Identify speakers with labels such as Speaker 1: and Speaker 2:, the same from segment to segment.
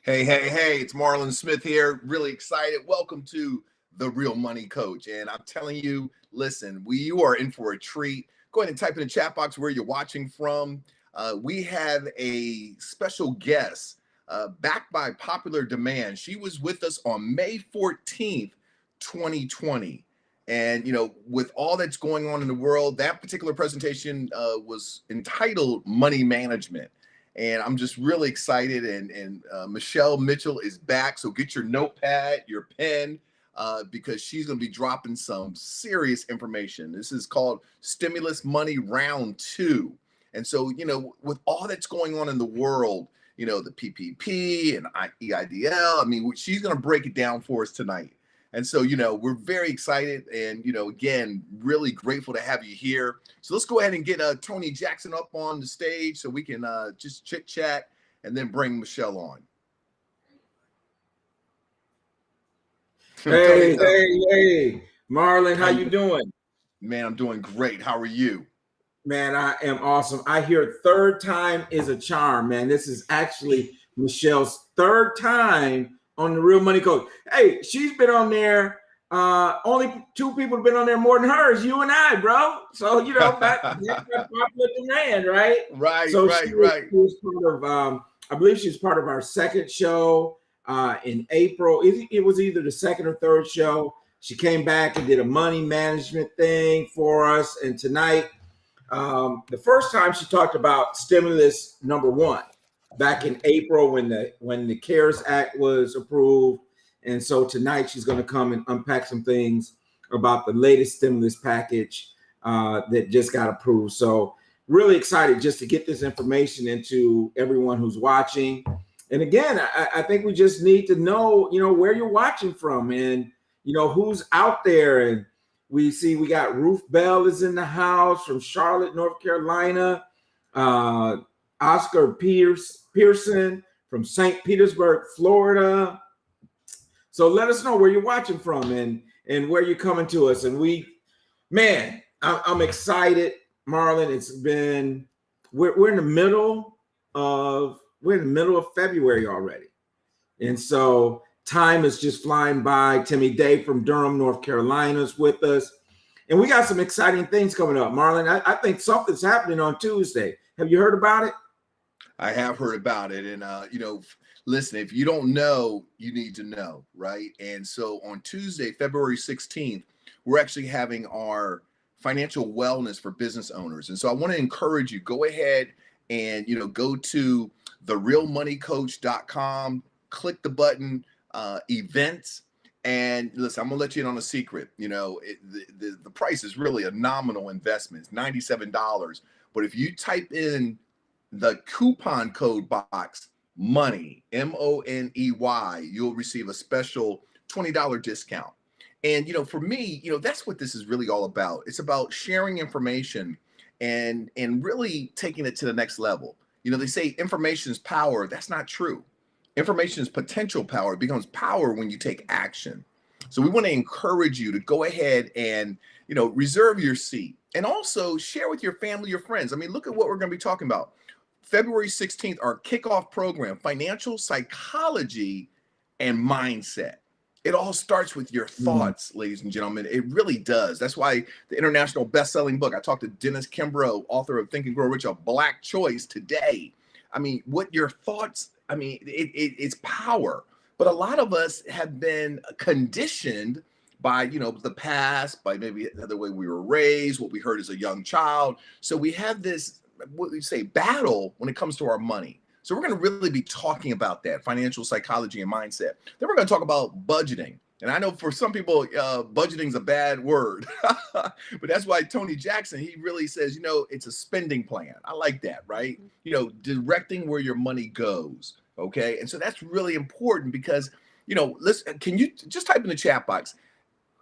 Speaker 1: Hey, it's Marlon Smith here. Really excited. Welcome to The Real Money Coach. And I'm telling you, listen, you are in for a treat. Go ahead and type in the chat box where you're watching from. We have a special guest backed by popular demand. She was with us on May 14th, 2020. And, with all that's going on in the world, that particular presentation was entitled Money Management. And I'm just really excited. And Michelle Mitchell is back. So get your notepad, your pen, because she's going to be dropping some serious information. This is called Stimulus Money Round 2. And so, with all that's going on in the world, the PPP and EIDL, I mean, she's going to break it down for us tonight. And so, we're very excited and, again, really grateful to have you here. So let's go ahead and get Tony Jackson up on the stage so we can just chit chat and then bring Michelle on.
Speaker 2: Hey, Marlon, how you doing?
Speaker 1: Man, I'm doing great. How are you?
Speaker 2: Man, I am awesome. I hear third time is a charm, man. This is actually Michelle's third time on The Real Money Coach. Hey, she's been on there. Only two people have been on there more than hers, you and I, bro. So, that's popular demand, right?
Speaker 1: Right,
Speaker 2: so
Speaker 1: right.
Speaker 2: She was part of, I believe she's part of our second show in April. It was either the second or third show. She came back and did a money management thing for us. And tonight, the first time she talked about stimulus number one back in April when the CARES Act was approved. And so tonight she's going to come and unpack some things about the latest stimulus package that just got approved. So really excited just to get this information into everyone who's watching. And again, I think we just need to know, where you're watching from and, who's out there. And we got Ruth Bell is in the house from Charlotte, North Carolina. Oscar Pearson from St. Petersburg, Florida. So let us know where you're watching from and where you're coming to us. And I'm excited, Marlon. We're in the middle of February already. And so time is just flying by. Timmy Day from Durham, North Carolina is with us. And we got some exciting things coming up, Marlon. I think something's happening on Tuesday. Have you heard about it?
Speaker 1: I have heard about it. And, listen, if you don't know, you need to know, right? And so on Tuesday, February 16th, we're actually having our financial wellness for business owners. And so I want to encourage you, go ahead and, go to therealmoneycoach.com, click the button, events. And listen, I'm going to let you in on a secret. The price is really a nominal investment. It's $97. But if you type in the coupon code box, money, MONEY, you'll receive a special $20 discount. And, for me, that's what this is really all about. It's about sharing information and really taking it to the next level. They say information is power. That's not true. Information is potential power. It becomes power when you take action. So we want to encourage you to go ahead and, reserve your seat and also share with your family, your friends. I mean, look at what we're going to be talking about. February 16th, our kickoff program, Financial Psychology and Mindset. It all starts with your thoughts, ladies and gentlemen. It really does. That's why the international best-selling book, I talked to Dennis Kimbrough, author of Think and Grow Rich, a Black choice today. I mean, what your thoughts, it's power. But a lot of us have been conditioned by, the past, by maybe the way we were raised, what we heard as a young child. So we have this, what we say, battle when it comes to our money. So we're going to really be talking about that, financial psychology and mindset. Then we're going to talk about budgeting. And I know for some people, budgeting is a bad word, but that's why Tony Jackson, he really says, it's a spending plan. I like that, right? Directing where your money goes. Okay. And so that's really important because, can you just type in the chat box?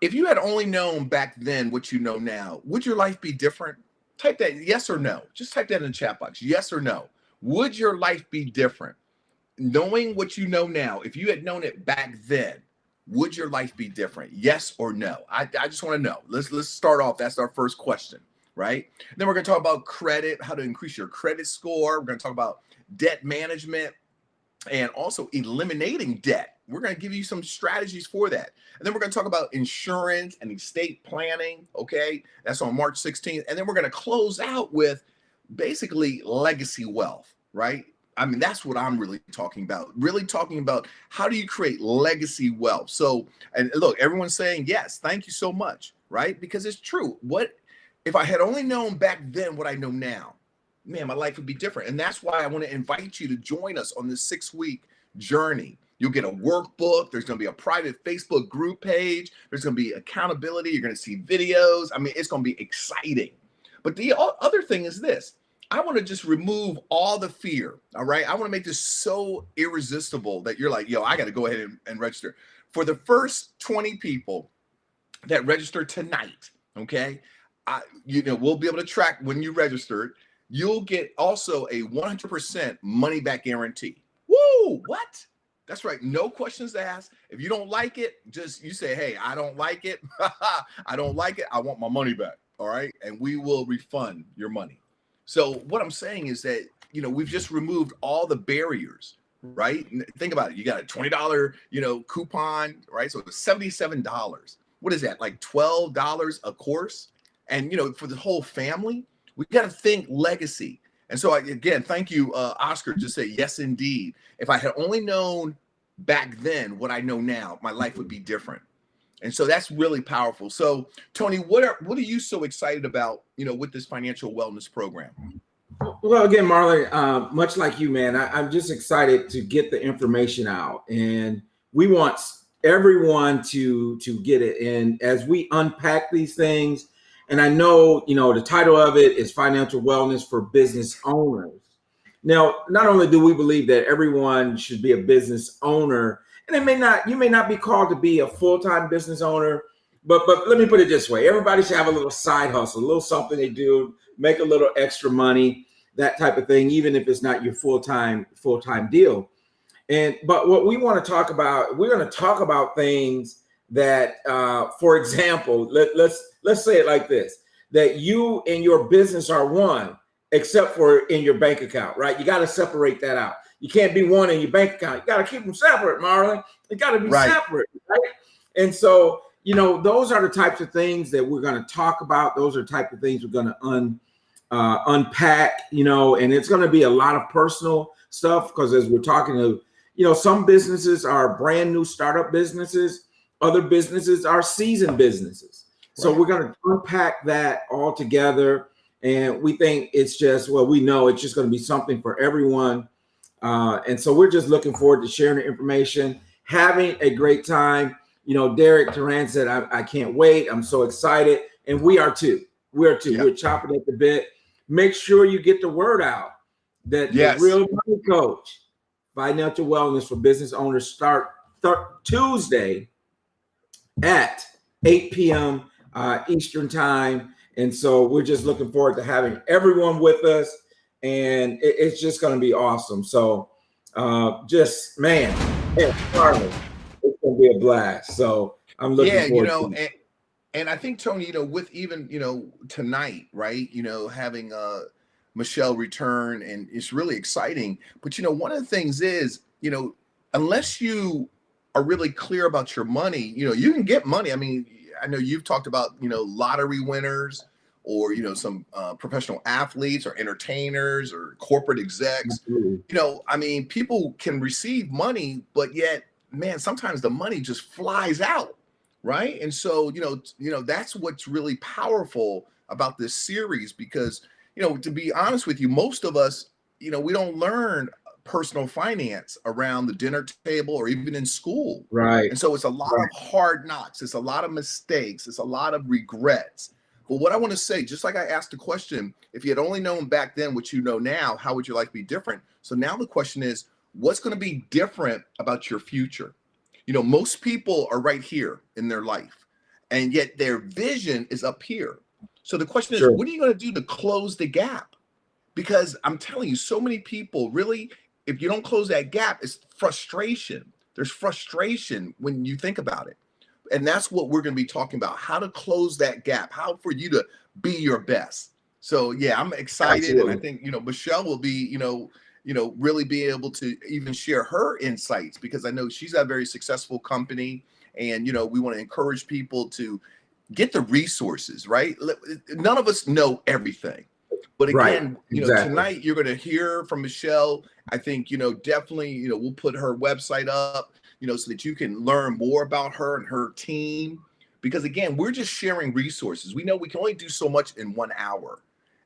Speaker 1: If you had only known back then what you know now, would your life be different? Type that yes or no. Just type that in the chat box. Yes or no. Would your life be different? Knowing what you know now, if you had known it back then, would your life be different? Yes or no? I just want to know. Let's start off. That's our first question, right? Then we're going to talk about credit, how to increase your credit score. We're going to talk about debt management. and also eliminating debt. We're going to give you some strategies for that. And then we're going to talk about insurance and estate planning. Okay. That's on March 16th. And then we're going to close out with basically legacy wealth, right? I mean, that's what I'm really talking about how do you create legacy wealth? So, and look, everyone's saying, yes, thank you so much, right? Because it's true. What if I had only known back then what I know now? Man, my life would be different. And that's why I want to invite you to join us on this 6-week journey. You'll get a workbook. There's going to be a private Facebook group page. There's going to be accountability. You're going to see videos. I mean, it's going to be exciting. But the other thing is this. I want to just remove all the fear. All right. I want to make this so irresistible that you're like, yo, I got to go ahead and register. For the first 20 people that register tonight, okay, we'll be able to track when you registered. You'll get also a 100% money back guarantee. Woo! What? That's right. No questions asked. If you don't like it, just you say, hey, I don't like it. I don't like it. I want my money back. All right. And we will refund your money. So what I'm saying is that, we've just removed all the barriers, right? Think about it. You got a $20, coupon, right? So it's $77. What is that? Like $12 a course? And, for the whole family, we got to think legacy. And so again, thank you, Oscar, just say, yes, indeed. If I had only known back then what I know now, my life would be different. And so that's really powerful. So Tony, what are you so excited about, with this financial wellness program?
Speaker 2: Well, again, Marlon, much like you, man, I'm just excited to get the information out, and we want everyone to get it. And as we unpack these things, and I know, the title of it is Financial Wellness for Business Owners. Now, not only do we believe that everyone should be a business owner, and you may not be called to be a full-time business owner, but let me put it this way. Everybody should have a little side hustle, a little something they do, make a little extra money, that type of thing, even if it's not your full-time deal. But what we want to talk about, we're going to talk about things that, for example, let's say it like this, that you and your business are one, except for in your bank account, right? You got to separate that out. You can't be one in your bank account. You got to keep them separate, Marlon. They got to be separate, right? And so, those are the types of things that we're going to talk about. Those are the type of things we're going to unpack, and it's going to be a lot of personal stuff because as we're talking to, some businesses are brand new startup businesses. Other businesses are seasoned businesses. So we're going to unpack that all together. And we think it's just, we know it's just going to be something for everyone. And so we're just looking forward to sharing the information, having a great time. Derek Turan said, I can't wait. I'm so excited. And we are too. We're chopping at the bit. Make sure you get the word out that the Real Money Coach, Financial Wellness for Business Owners, start Tuesday at 8 p.m. Eastern time. And so we're just looking forward to having everyone with us. And it's just going to be awesome. So Charlie, it's going to be a blast. So I'm looking forward to it.
Speaker 1: And I think, Tony, with even, tonight, right, having Michelle return, and it's really exciting. But, one of the things is, unless you are really clear about your money, you can get money. I mean, I know you've talked about, lottery winners or, some professional athletes or entertainers or corporate execs. I mean, people can receive money, but yet, man, sometimes the money just flies out. Right. And so, that's what's really powerful about this series, because, to be honest with you, most of us, we don't learn personal finance around the dinner table or even in school.
Speaker 2: Right.
Speaker 1: And so it's a lot of hard knocks. It's a lot of mistakes. It's a lot of regrets. But what I want to say, just like I asked the question, if you had only known back then what you know now, how would your life be different? So now the question is, what's going to be different about your future? Most people are right here in their life, and yet their vision is up here. So the question is, what are you going to do to close the gap? Because I'm telling you, so many people really, if you don't close that gap, it's frustration. There's frustration when you think about it. And that's what we're going to be talking about, how to close that gap, how for you to be your best. So, yeah, I'm excited. Absolutely. And I think, Michelle will be, really be able to even share her insights, because I know she's got a very successful company, and we want to encourage people to get the resources, right? None of us know everything. But
Speaker 2: Right.
Speaker 1: again,
Speaker 2: Exactly.
Speaker 1: tonight you're going to hear from Michelle. I think, definitely, we'll put her website up, so that you can learn more about her and her team. Because again, we're just sharing resources. We know we can only do so much in 1 hour.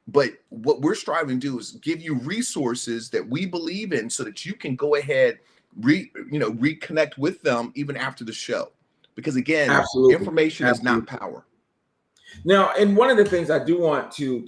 Speaker 1: But what we're striving to do is give you resources that we believe in, so that you can go ahead, reconnect with them even after the show. Because again,
Speaker 2: Absolutely.
Speaker 1: information is not
Speaker 2: Absolutely.
Speaker 1: power.
Speaker 2: Now, and one of the things I do want to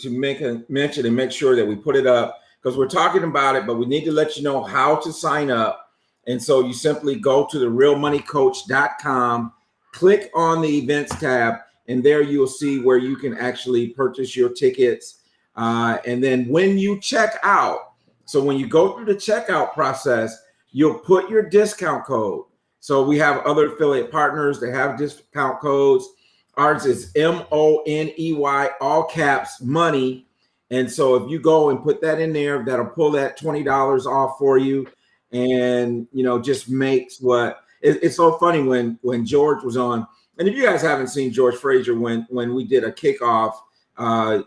Speaker 2: mention and make sure that we put it up, because we're talking about it, but we need to let you know how to sign up. And so you simply go to the realmoneycoach.com, click on the events tab, and there you'll see where you can actually purchase your tickets. And then when you check out, so when you go through the checkout process, you'll put your discount code. So we have other affiliate partners that have discount codes. Ours is MONEY, all caps, money. And so if you go and put that in there, that'll pull that $20 off for you. And, just makes it's so funny when George was on. And if you guys haven't seen George Frazier, when we did a kickoff, a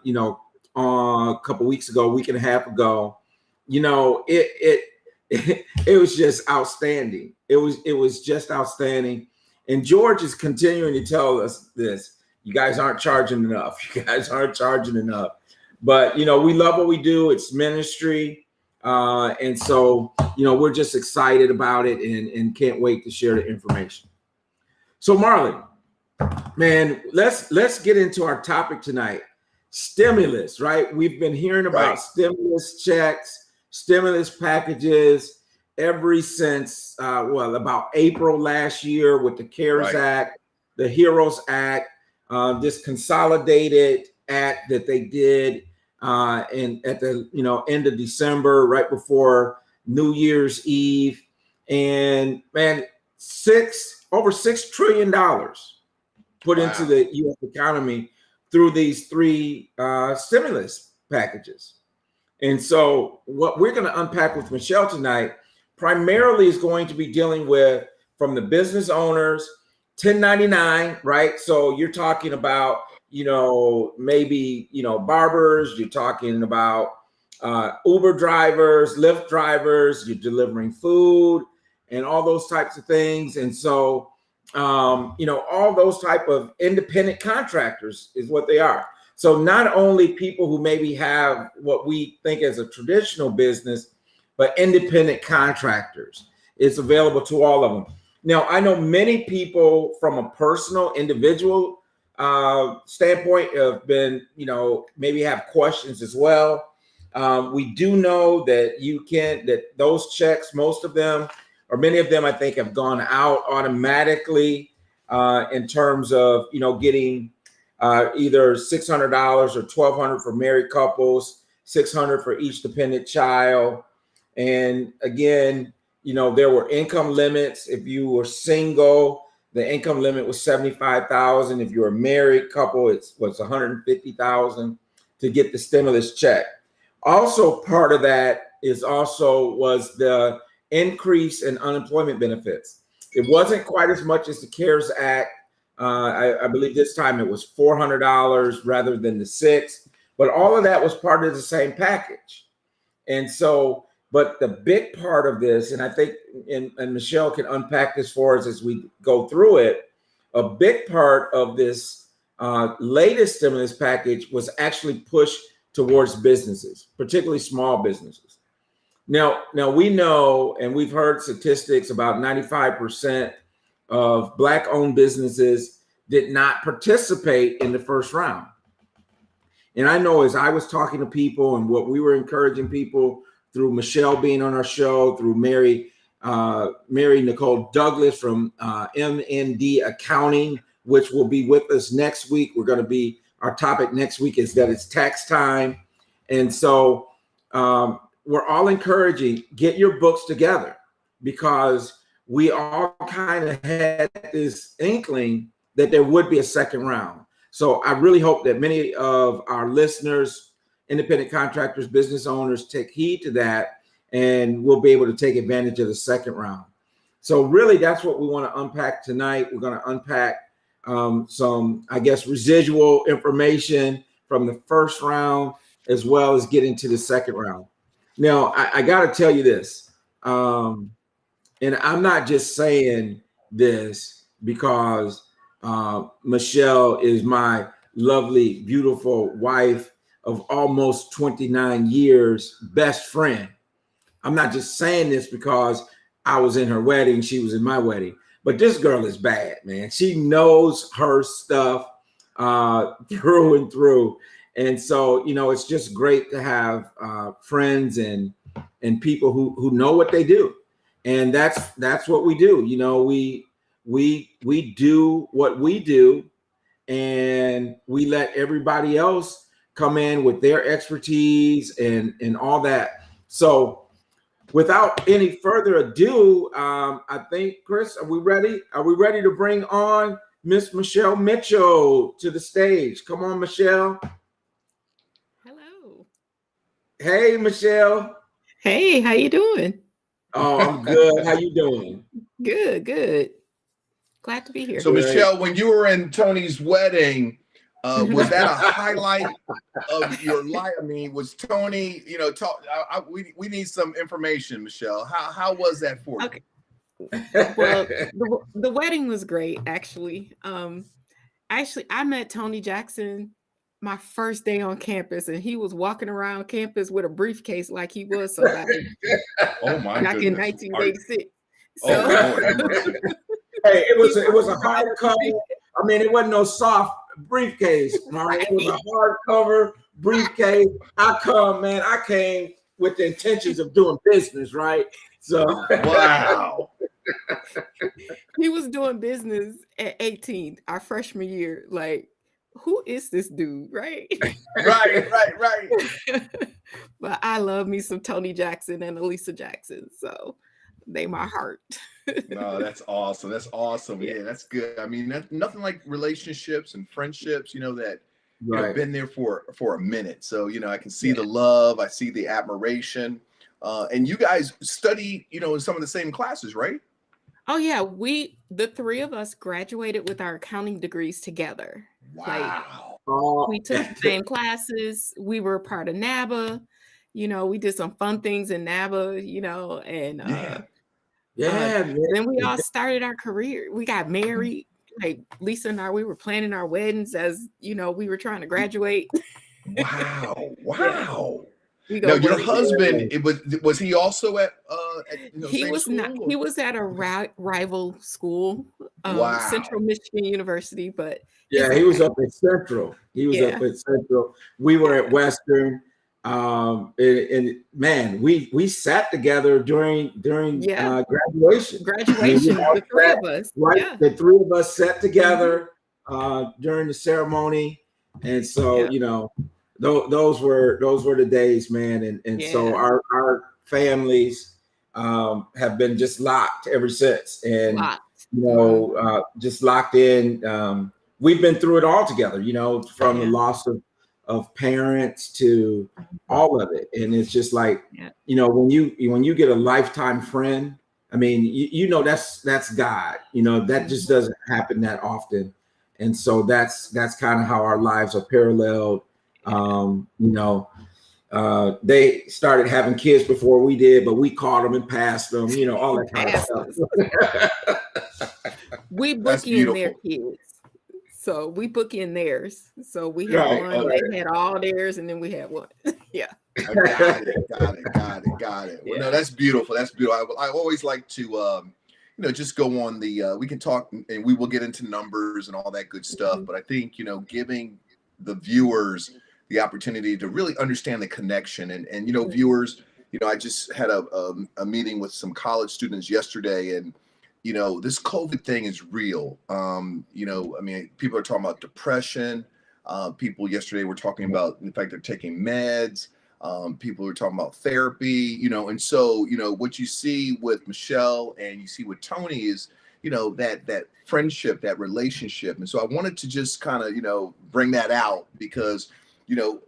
Speaker 2: couple weeks ago, week and a half ago, it was just outstanding. It was just outstanding. And George is continuing to tell us this. You guys aren't charging enough. You guys aren't charging enough. But, we love what we do. It's ministry. And so, we're just excited about it and can't wait to share the information. So, Marley, man, let's get into our topic tonight. Stimulus, right? We've been hearing about stimulus checks, stimulus packages ever since, about April last year with the CARES Act, the HEROES Act, this consolidated act that they did and at the end of December, right before New Year's Eve. And man, over $6 trillion put into the U.S. economy through these three stimulus packages. And so what we're going to unpack with Michelle tonight primarily is going to be dealing with from the business owners, 1099, right? So you're talking about, maybe, barbers, you're talking about Uber drivers, Lyft drivers, you're delivering food and all those types of things. And so, all those type of independent contractors is what they are. So not only people who maybe have what we think as a traditional business, but independent contractors. It's available to all of them. Now, I know many people from a personal, individual standpoint have been, maybe have questions as well. We do know that those checks, most of them, or many of them, I think, have gone out automatically in terms of, getting either $600 or $1,200 for married couples, $600 for each dependent child. And again, there were income limits. If you were single, the income limit was $75,000. If you're a married couple, it was $150,000 to get the stimulus check. Also, part of that was the increase in unemployment benefits. It wasn't quite as much as the CARES Act. I believe this time it was $400 rather than the $600, but all of that was part of the same package. And so, but the big part of this, and I think, and Michelle can unpack this for us as we go through it, a big part of this latest stimulus package was actually pushed towards businesses, particularly small businesses. Now we know, and we've heard statistics about 95% of Black-owned businesses did not participate in the first round. And I know as I was talking to people and what we were encouraging people through Michelle being on our show, through Mary Nicole Douglas from MND Accounting, which will be with us next week. Our topic next week is that it's tax time. And so we're all encouraging, get your books together, because we all kind of had this inkling that there would be a second round. So I really hope that many of our listeners, independent contractors, business owners, take heed to that and we'll be able to take advantage of the second round. So really, that's what we want to unpack tonight. We're going to unpack some, I guess, residual information from the first round, as well as get into the second round. Now, I got to tell you this, and I'm not just saying this because Michelle is my lovely, beautiful wife of almost 29 years, best friend. I'm not just saying this because I was in her wedding, she was in my wedding, but this girl is bad, man. She knows her stuff through and through. And so, you know, it's just great to have friends and people who know what they do. And that's what we do. You know, we do what we do, and we let everybody else come in with their expertise and all that. So without any further ado, I think, Chris, are we ready? Are we ready to bring on Miss Michelle Mitchell to the stage? Come on, Michelle.
Speaker 3: Hello.
Speaker 2: Hey, Michelle.
Speaker 3: Hey, how you doing?
Speaker 2: Oh, I'm good. How you doing?
Speaker 3: Good, good. Glad to be here.
Speaker 1: So, Michelle, when you were in Tony's wedding, was that a highlight of your life? I mean, was Tony, you know, we need some information, Michelle. How was that for you?
Speaker 3: Okay. Well, the wedding was great, actually. I met Tony Jackson my first day on campus, and he was walking around campus with a briefcase like he was somebody.
Speaker 1: Oh my
Speaker 3: back
Speaker 1: goodness.
Speaker 3: in 1986.
Speaker 1: Oh, Lord.
Speaker 2: Hey, it was a hardcover. I mean, it wasn't no soft briefcase, right? It was a hardcover briefcase. I came with the intentions of doing business, right? So
Speaker 1: wow.
Speaker 3: He was doing business at 18, our freshman year. Like, who is this dude, right?
Speaker 1: Right.
Speaker 3: But I love me some Tony Jackson and Elisa Jackson, so they my heart.
Speaker 1: No, that's awesome. That's awesome. Yeah, that's good. I mean, that's nothing like relationships and friendships, you know, that have been there for a minute. So, you know, I can see the love, I see the admiration. And you guys study, you know, in some of the same classes, right?
Speaker 3: Oh yeah, the three of us graduated with our accounting degrees together.
Speaker 1: Wow.
Speaker 3: Like, we took the same classes. We were part of NABA. You know, we did some fun things in NABA, you know, and then we all started our career. We got married. Like Lisa and I, we were planning our weddings as, you know, we were trying to graduate.
Speaker 1: Wow.
Speaker 3: Yeah.
Speaker 1: Now, your husband, was he also at
Speaker 3: he was
Speaker 1: school,
Speaker 3: not
Speaker 1: or?
Speaker 3: He was at a rival school, Central Michigan University, but
Speaker 2: yeah, he was up at Central. We were at Western. And man, we sat together during graduation.
Speaker 3: The three of us.
Speaker 2: Right,
Speaker 3: yeah.
Speaker 2: The three of us sat together during the ceremony, and so you know, those were the days, man. And so our families have been just locked ever since, and you know, just locked in. We've been through it all together, you know, from the loss of parents to all of it. And it's just like, you know, when you get a lifetime friend, I mean, you know, that's God, you know, that just doesn't happen that often. And so that's kind of how our lives are paralleled. You know, they started having kids before we did, but we caught them and passed them, you know, all that kind of stuff.
Speaker 3: We book in their kids. So we book in theirs. So we had one, they had all theirs, and then we had one. Yeah.
Speaker 1: Got it. Well, no, that's beautiful. That's beautiful. I always like to, you know, just go on we can talk and we will get into numbers and all that good stuff. But I think, you know, giving the viewers the opportunity to really understand the connection and you know, viewers, you know, I just had a meeting with some college students yesterday, and you know, this COVID thing is real. You know, I mean, people are talking about depression. People yesterday were talking about the fact they're taking meds. People are talking about therapy, you know, and so, you know, what you see with Michelle and you see with Tony is, you know, that friendship, that relationship. And so I wanted to just kind of, you know, bring that out because,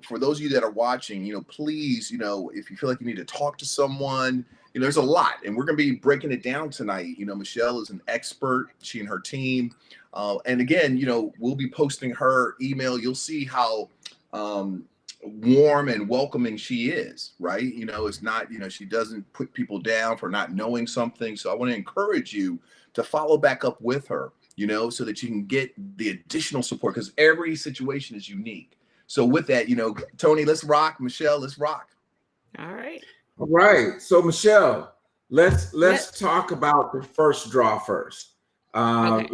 Speaker 1: for those of you that are watching, please, if you feel like you need to talk to someone, there's a lot, and we're going to be breaking it down tonight. Michelle is an expert, she and her team. And again, we'll be posting her email. You'll see how warm and welcoming she is, right? It's not, she doesn't put people down for not knowing something. So I want to encourage you to follow back up with her, so that you can get the additional support, because every situation is unique. So with that, Tony, let's rock. Michelle, let's rock.
Speaker 3: All right.
Speaker 2: All right. So Michelle, let's talk about the first draw first.
Speaker 3: Okay.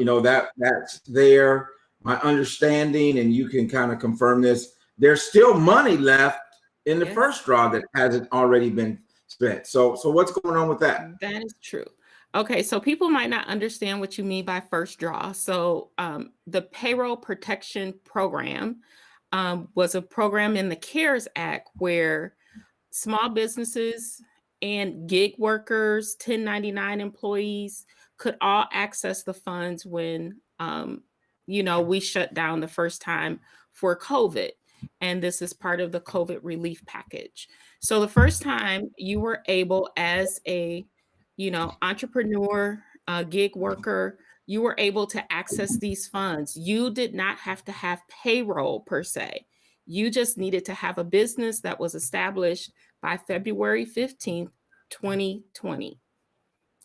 Speaker 2: That's there. My understanding, and you can kind of confirm this, there's still money left in the first draw that hasn't already been spent. So what's going on with that?
Speaker 3: That is true. Okay, so people might not understand what you mean by first draw. So the Payroll Protection Program was a program in the CARES Act where small businesses and gig workers, 1099 employees could all access the funds when, we shut down the first time for COVID. And this is part of the COVID relief package. So the first time you were able, as a, entrepreneur, gig worker, you were able to access these funds. You did not have to have payroll per se. You just needed to have a business that was established by February 15th, 2020.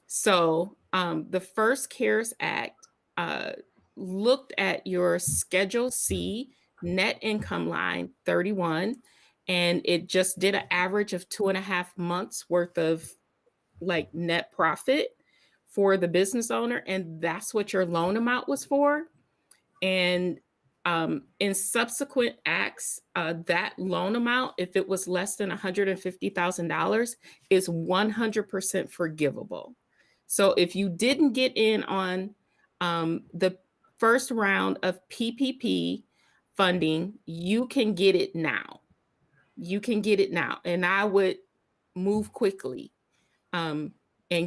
Speaker 3: So the first CARES Act looked at your Schedule C net income line 31, and it just did an average of 2.5 months worth of like net profit for the business owner. And that's what your loan amount was for. And in subsequent acts, that loan amount, if it was less than $150,000, is 100% forgivable. So if you didn't get in on the first round of PPP funding, you can get it now. You can get it now. And I would move quickly and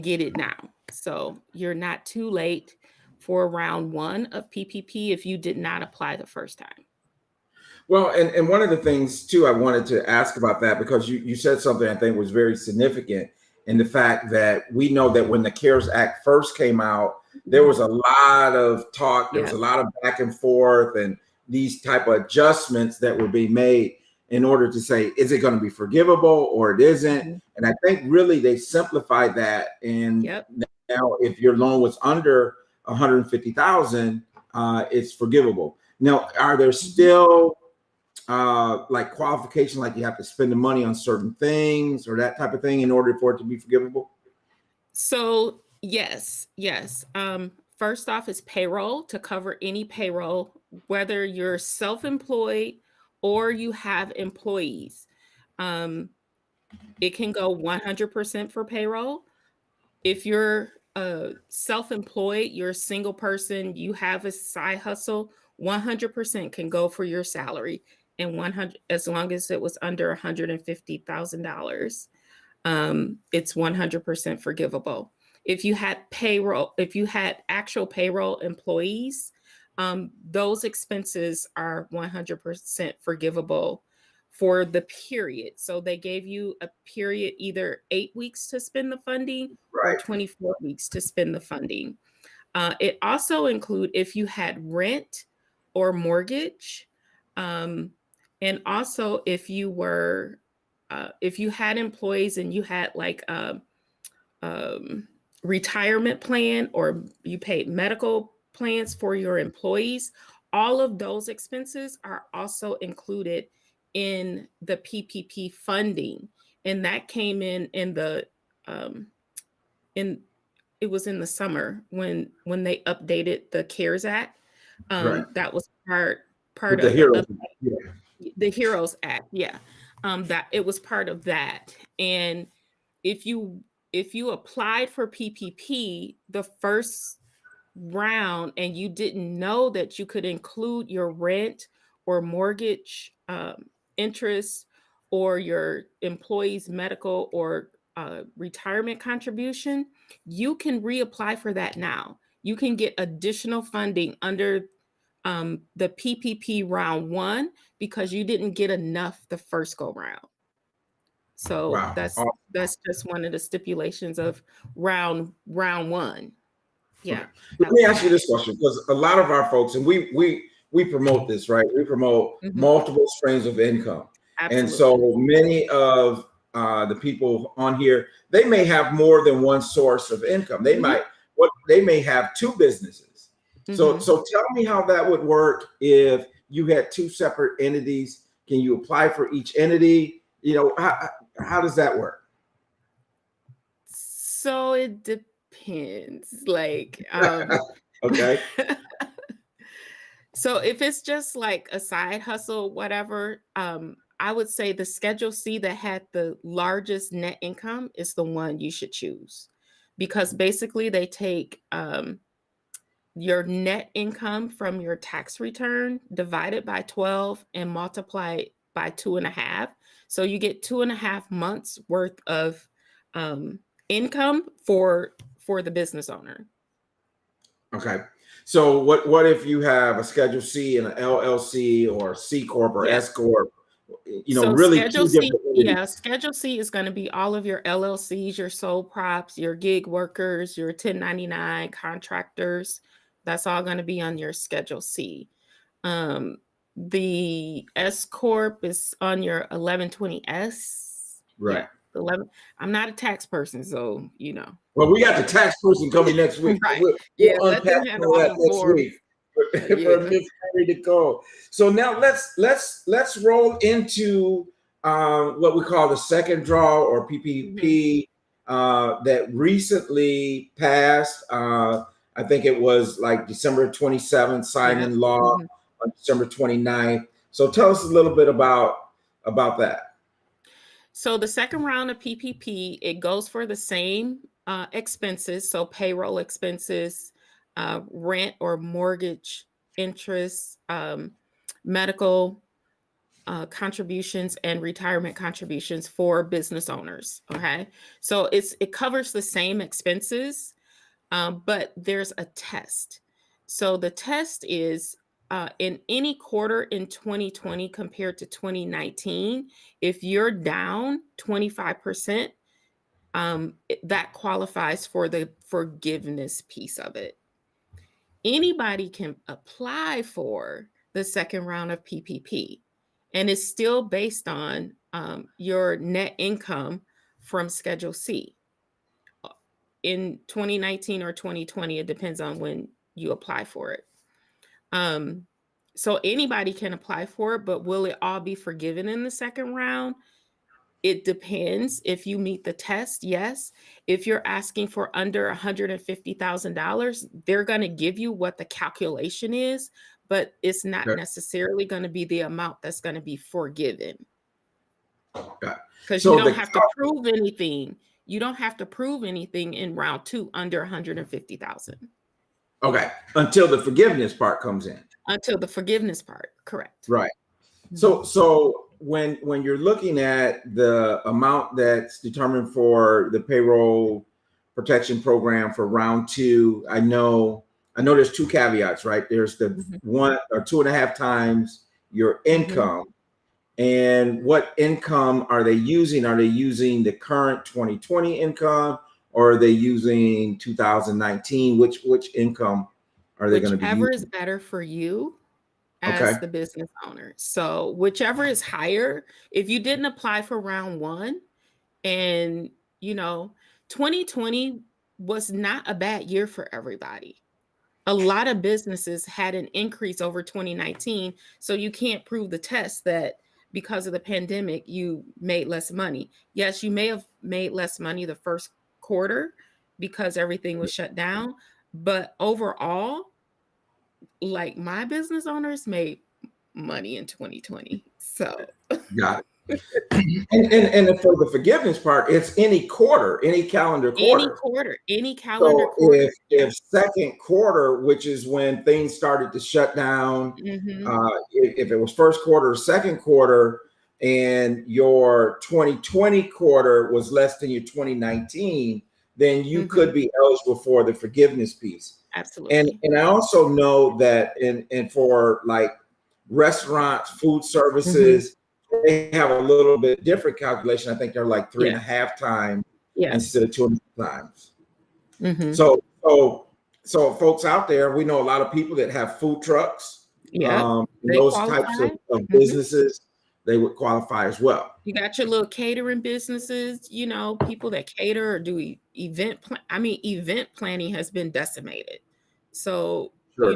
Speaker 3: get it now. So you're not too late for round one of PPP if you did not apply the first time.
Speaker 2: Well, and one of the things too, I wanted to ask about that, because you said something I think was very significant in the fact that we know that when the CARES Act first came out, there was a lot of talk, there was a lot of back and forth, and these type of adjustments that were being made in order to say, is it going to be forgivable or it isn't? Mm-hmm. And I think really they simplified that. And now if your loan was under 150,000, it's forgivable. Now, are there still like qualifications, like you have to spend the money on certain things or that type of thing in order for it to be forgivable?
Speaker 3: So yes. First off is payroll, to cover any payroll, whether you're self-employed or you have employees. It can go 100% for payroll. If you're self-employed, you're a single person, you have a side hustle, 100% can go for your salary, and 100, as long as it was under $150,000, it's 100% forgivable. If you had payroll, if you had actual payroll employees, those expenses are 100% forgivable for the period. So they gave you a period, either 8 weeks to spend the funding or 24 weeks to spend the funding. It also include if you had rent or mortgage, and also if you were, if you had employees and you had like a retirement plan, or you paid medical plans for your employees, all of those expenses are also included in the PPP funding. And that came in the it was in the summer when they updated the CARES Act. That was part of the HEROES Act. Yeah. That it was part of that. And if you applied for PPP the first round and you didn't know that you could include your rent or mortgage interest or your employees' medical or retirement contribution, you can reapply for that now. You can get additional funding under the PPP round 1 because you didn't get enough the first go round. So
Speaker 2: Wow.
Speaker 3: that's just one of the stipulations of round 1. Yeah.
Speaker 2: Okay. Let me ask you this question, because a lot of our folks, and we promote this, right? We promote multiple streams of income.
Speaker 3: Absolutely.
Speaker 2: And so many of the people on here, they may have more than one source of income. They may have 2 businesses. So tell me how that would work if you had 2 separate entities. Can you apply for each entity? You know, how does that work?
Speaker 3: So it depends. Like,
Speaker 2: okay.
Speaker 3: So if it's just like a side hustle, whatever, I would say the Schedule C that had the largest net income is the one you should choose, because basically they take your net income from your tax return divided by 12 and multiply it by 2.5. So you get 2.5 months worth of income for the business owner.
Speaker 2: Okay. So what if you have a Schedule C and an LLC or C Corp or S Corp? You know, so really
Speaker 3: Schedule C, Schedule C is going to be all of your LLCs, your sole props, your gig workers, your 1099 contractors. That's all going to be on your Schedule C. The S Corp is on your 1120S.
Speaker 2: Right.
Speaker 3: Yeah, 11. I'm not a tax person, so you know.
Speaker 2: Well, we got the tax person coming next week.
Speaker 3: Right.
Speaker 2: We'll unpack all that next week for Miss Mary Nicole. So now let's roll into what we call the second draw or PPP that recently passed. I think it was like December 27th, signed in law on December 29th. So tell us a little bit about that.
Speaker 3: So the second round of PPP, it goes for the same expenses. So payroll expenses, rent or mortgage interest, medical contributions, and retirement contributions for business owners. Okay. So it covers the same expenses, but there's a test. So the test is in any quarter in 2020 compared to 2019, if you're down 25%, that qualifies for the forgiveness piece of it. Anybody can apply for the second round of PPP, and it's still based on your net income from Schedule C. In 2019 or 2020, it depends on when you apply for it. So anybody can apply for it, but will it all be forgiven in the second round? It depends. If you meet the test, yes. If you're asking for under $150,000, they're going to give you what the calculation is, but it's not necessarily going to be the amount that's going to be forgiven. Because you don't have to prove anything. You don't have to prove anything in round 2 under $150,000.
Speaker 2: Okay, until the forgiveness part comes in.
Speaker 3: Until the forgiveness part, correct.
Speaker 2: Right. So when you're looking at the amount that's determined for the payroll protection program for round 2, I know there's 2 caveats, right? There's the 1 or 2.5 times your income. And what income are they using? Are they using the current 2020 income, or are they using 2019? Which income are they going to be using?
Speaker 3: Whichever is better for you as the business owner. So whichever is higher, if you didn't apply for round 1, and 2020 was not a bad year for everybody. A lot of businesses had an increase over 2019. So you can't prove the test that because of the pandemic, you made less money. Yes, you may have made less money the first quarter because everything was shut down. But overall, like my business owners made money in 2020. So
Speaker 2: got it. and for the forgiveness part, it's any quarter, any calendar quarter.
Speaker 3: Any calendar quarter.
Speaker 2: If second quarter, which is when things started to shut down, if it was first quarter or second quarter, and your 2020 quarter was less than your 2019, then you could be eligible for the forgiveness piece.
Speaker 3: Absolutely.
Speaker 2: And I also know that and for like restaurants, food
Speaker 3: Mhm.
Speaker 2: services, they have a little bit different calculation. I think they're like three and a
Speaker 3: Yes.
Speaker 2: half times
Speaker 3: Yes.
Speaker 2: instead of 2.5 times.
Speaker 3: Mhm.
Speaker 2: So, so folks out there, we know a lot of people that have food trucks,
Speaker 3: Yep.
Speaker 2: and
Speaker 3: They
Speaker 2: those types
Speaker 3: qualify.
Speaker 2: of
Speaker 3: Mhm.
Speaker 2: businesses, they would qualify as well.
Speaker 3: You got your little catering businesses, people that cater or do event planning has been decimated. So,
Speaker 2: Sure.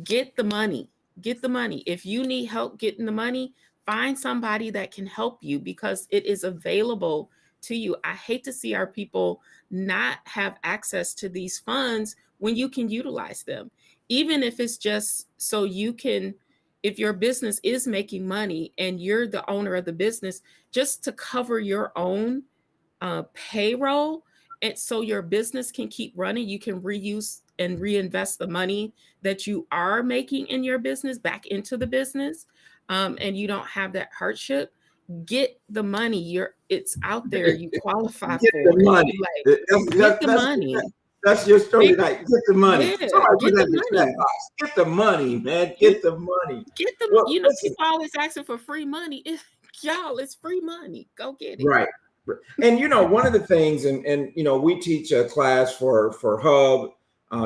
Speaker 3: get the money. Get the money. If you need help getting the money, find somebody that can help you because it is available to you. I hate to see our people not have access to these funds when you can utilize them. Even if it's just so you can, if your business is making money and you're the owner of the business, just to cover your own payroll, and so your business can keep running, you can reuse and reinvest the money that you are making in your business back into the business, and you don't have that hardship. Get the money. It's out there. You qualify
Speaker 2: Get the
Speaker 3: for it.
Speaker 2: money.
Speaker 3: Like,
Speaker 2: That's,
Speaker 3: get
Speaker 2: that's,
Speaker 3: the
Speaker 2: that's,
Speaker 3: money.
Speaker 2: that's your story
Speaker 3: Fig-
Speaker 2: tonight. Get the money.
Speaker 3: yeah,
Speaker 2: Somebody put
Speaker 3: get
Speaker 2: that
Speaker 3: the
Speaker 2: in the chat
Speaker 3: money.
Speaker 2: box. Get the money, man.
Speaker 3: Get
Speaker 2: Get the money.
Speaker 3: get the.
Speaker 2: Well, listen,
Speaker 3: People always asking for free money. Y'all, it's free money. Go get it.
Speaker 2: right. And one of the things, and we teach a class for Hub,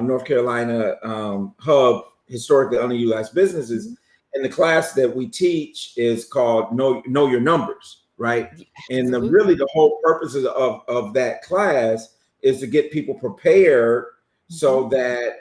Speaker 2: North Carolina, Hub, historically underutilized businesses.
Speaker 3: Mhm.
Speaker 2: And the class that we teach is called Know Your Numbers, right?
Speaker 3: Yeah,
Speaker 2: And really
Speaker 3: absolutely.
Speaker 2: the whole purpose of that class is to get people prepared
Speaker 3: Mhm.
Speaker 2: so that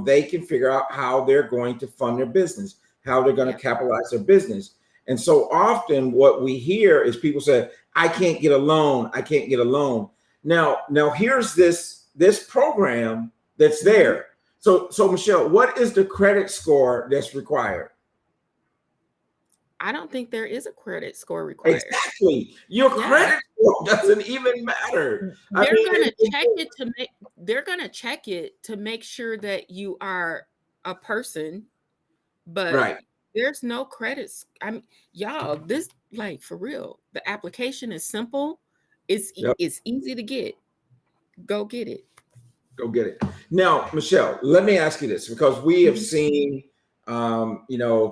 Speaker 2: they can figure out how they're going to fund their business, how they're going to
Speaker 3: Yeah.
Speaker 2: capitalize their business. And so often what we hear is people say, I can't get a loan. I can't get a loan. Now here's this program that's
Speaker 3: Mhm.
Speaker 2: there. So Michelle, what is the credit score that's required?
Speaker 3: I don't think there is a credit score required.
Speaker 2: Exactly. Your
Speaker 3: Yeah.
Speaker 2: credit score doesn't even matter. I
Speaker 3: They're
Speaker 2: mean,
Speaker 3: gonna check it to make they're gonna check it to make sure that you are a person, but
Speaker 2: right.
Speaker 3: there's no credits. I mean, y'all, this, like, for real. The application is simple.
Speaker 2: Yep.
Speaker 3: It's easy to get. Go get it.
Speaker 2: Go get it. Now, Michelle, let me ask you this because we have
Speaker 3: Mhm.
Speaker 2: seen,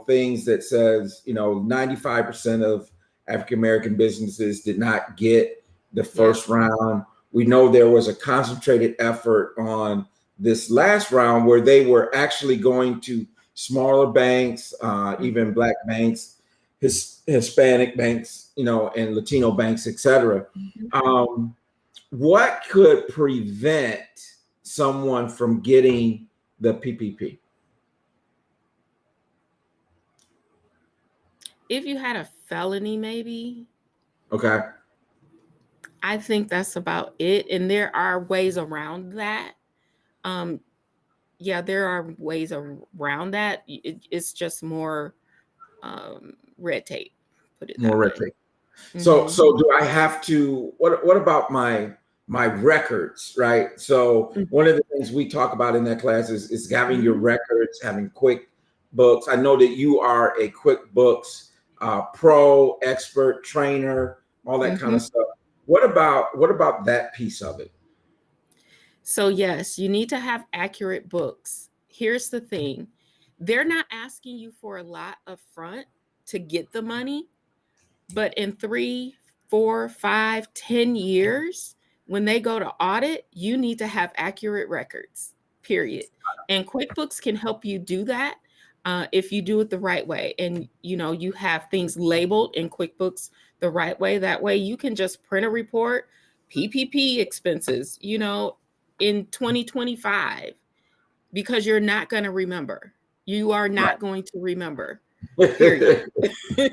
Speaker 2: things that says, 95% of African American businesses did not get the
Speaker 3: Yep.
Speaker 2: first round. We know there was a concentrated effort on this last round where they were actually going to smaller banks, even
Speaker 3: Mhm.
Speaker 2: Black banks, Hispanic banks, and Latino banks, etc.
Speaker 3: Mhm.
Speaker 2: What could prevent someone from getting the PPP?
Speaker 3: If you had a felony, maybe,
Speaker 2: Okay.
Speaker 3: I think that's about it. And there are ways around that. Um, yeah, there are ways around that. It's just more red tape, put it
Speaker 2: More
Speaker 3: that
Speaker 2: red
Speaker 3: way.
Speaker 2: tape. So
Speaker 3: Hmm.
Speaker 2: so do I have to what about my records, right? So one of the things we talk about in that class is having your
Speaker 3: Hmm.
Speaker 2: records, having QuickBooks. I know that you are a QuickBooks pro, expert, trainer, all that kind
Speaker 3: Hmm.
Speaker 2: of stuff. What about that piece of it?
Speaker 3: So, yes, you need to have accurate books. Here's the thing, they're not asking you for a lot up front to get the money, but in 3, 4, 5, 10 years, when they go to audit, you need to have accurate records, period. And QuickBooks can help you do that if you do it the right way. And you have things labeled in QuickBooks the right way. That way, you can just print a report, PPP expenses, in 2025, because you're not going to remember. You are not going to remember. Period.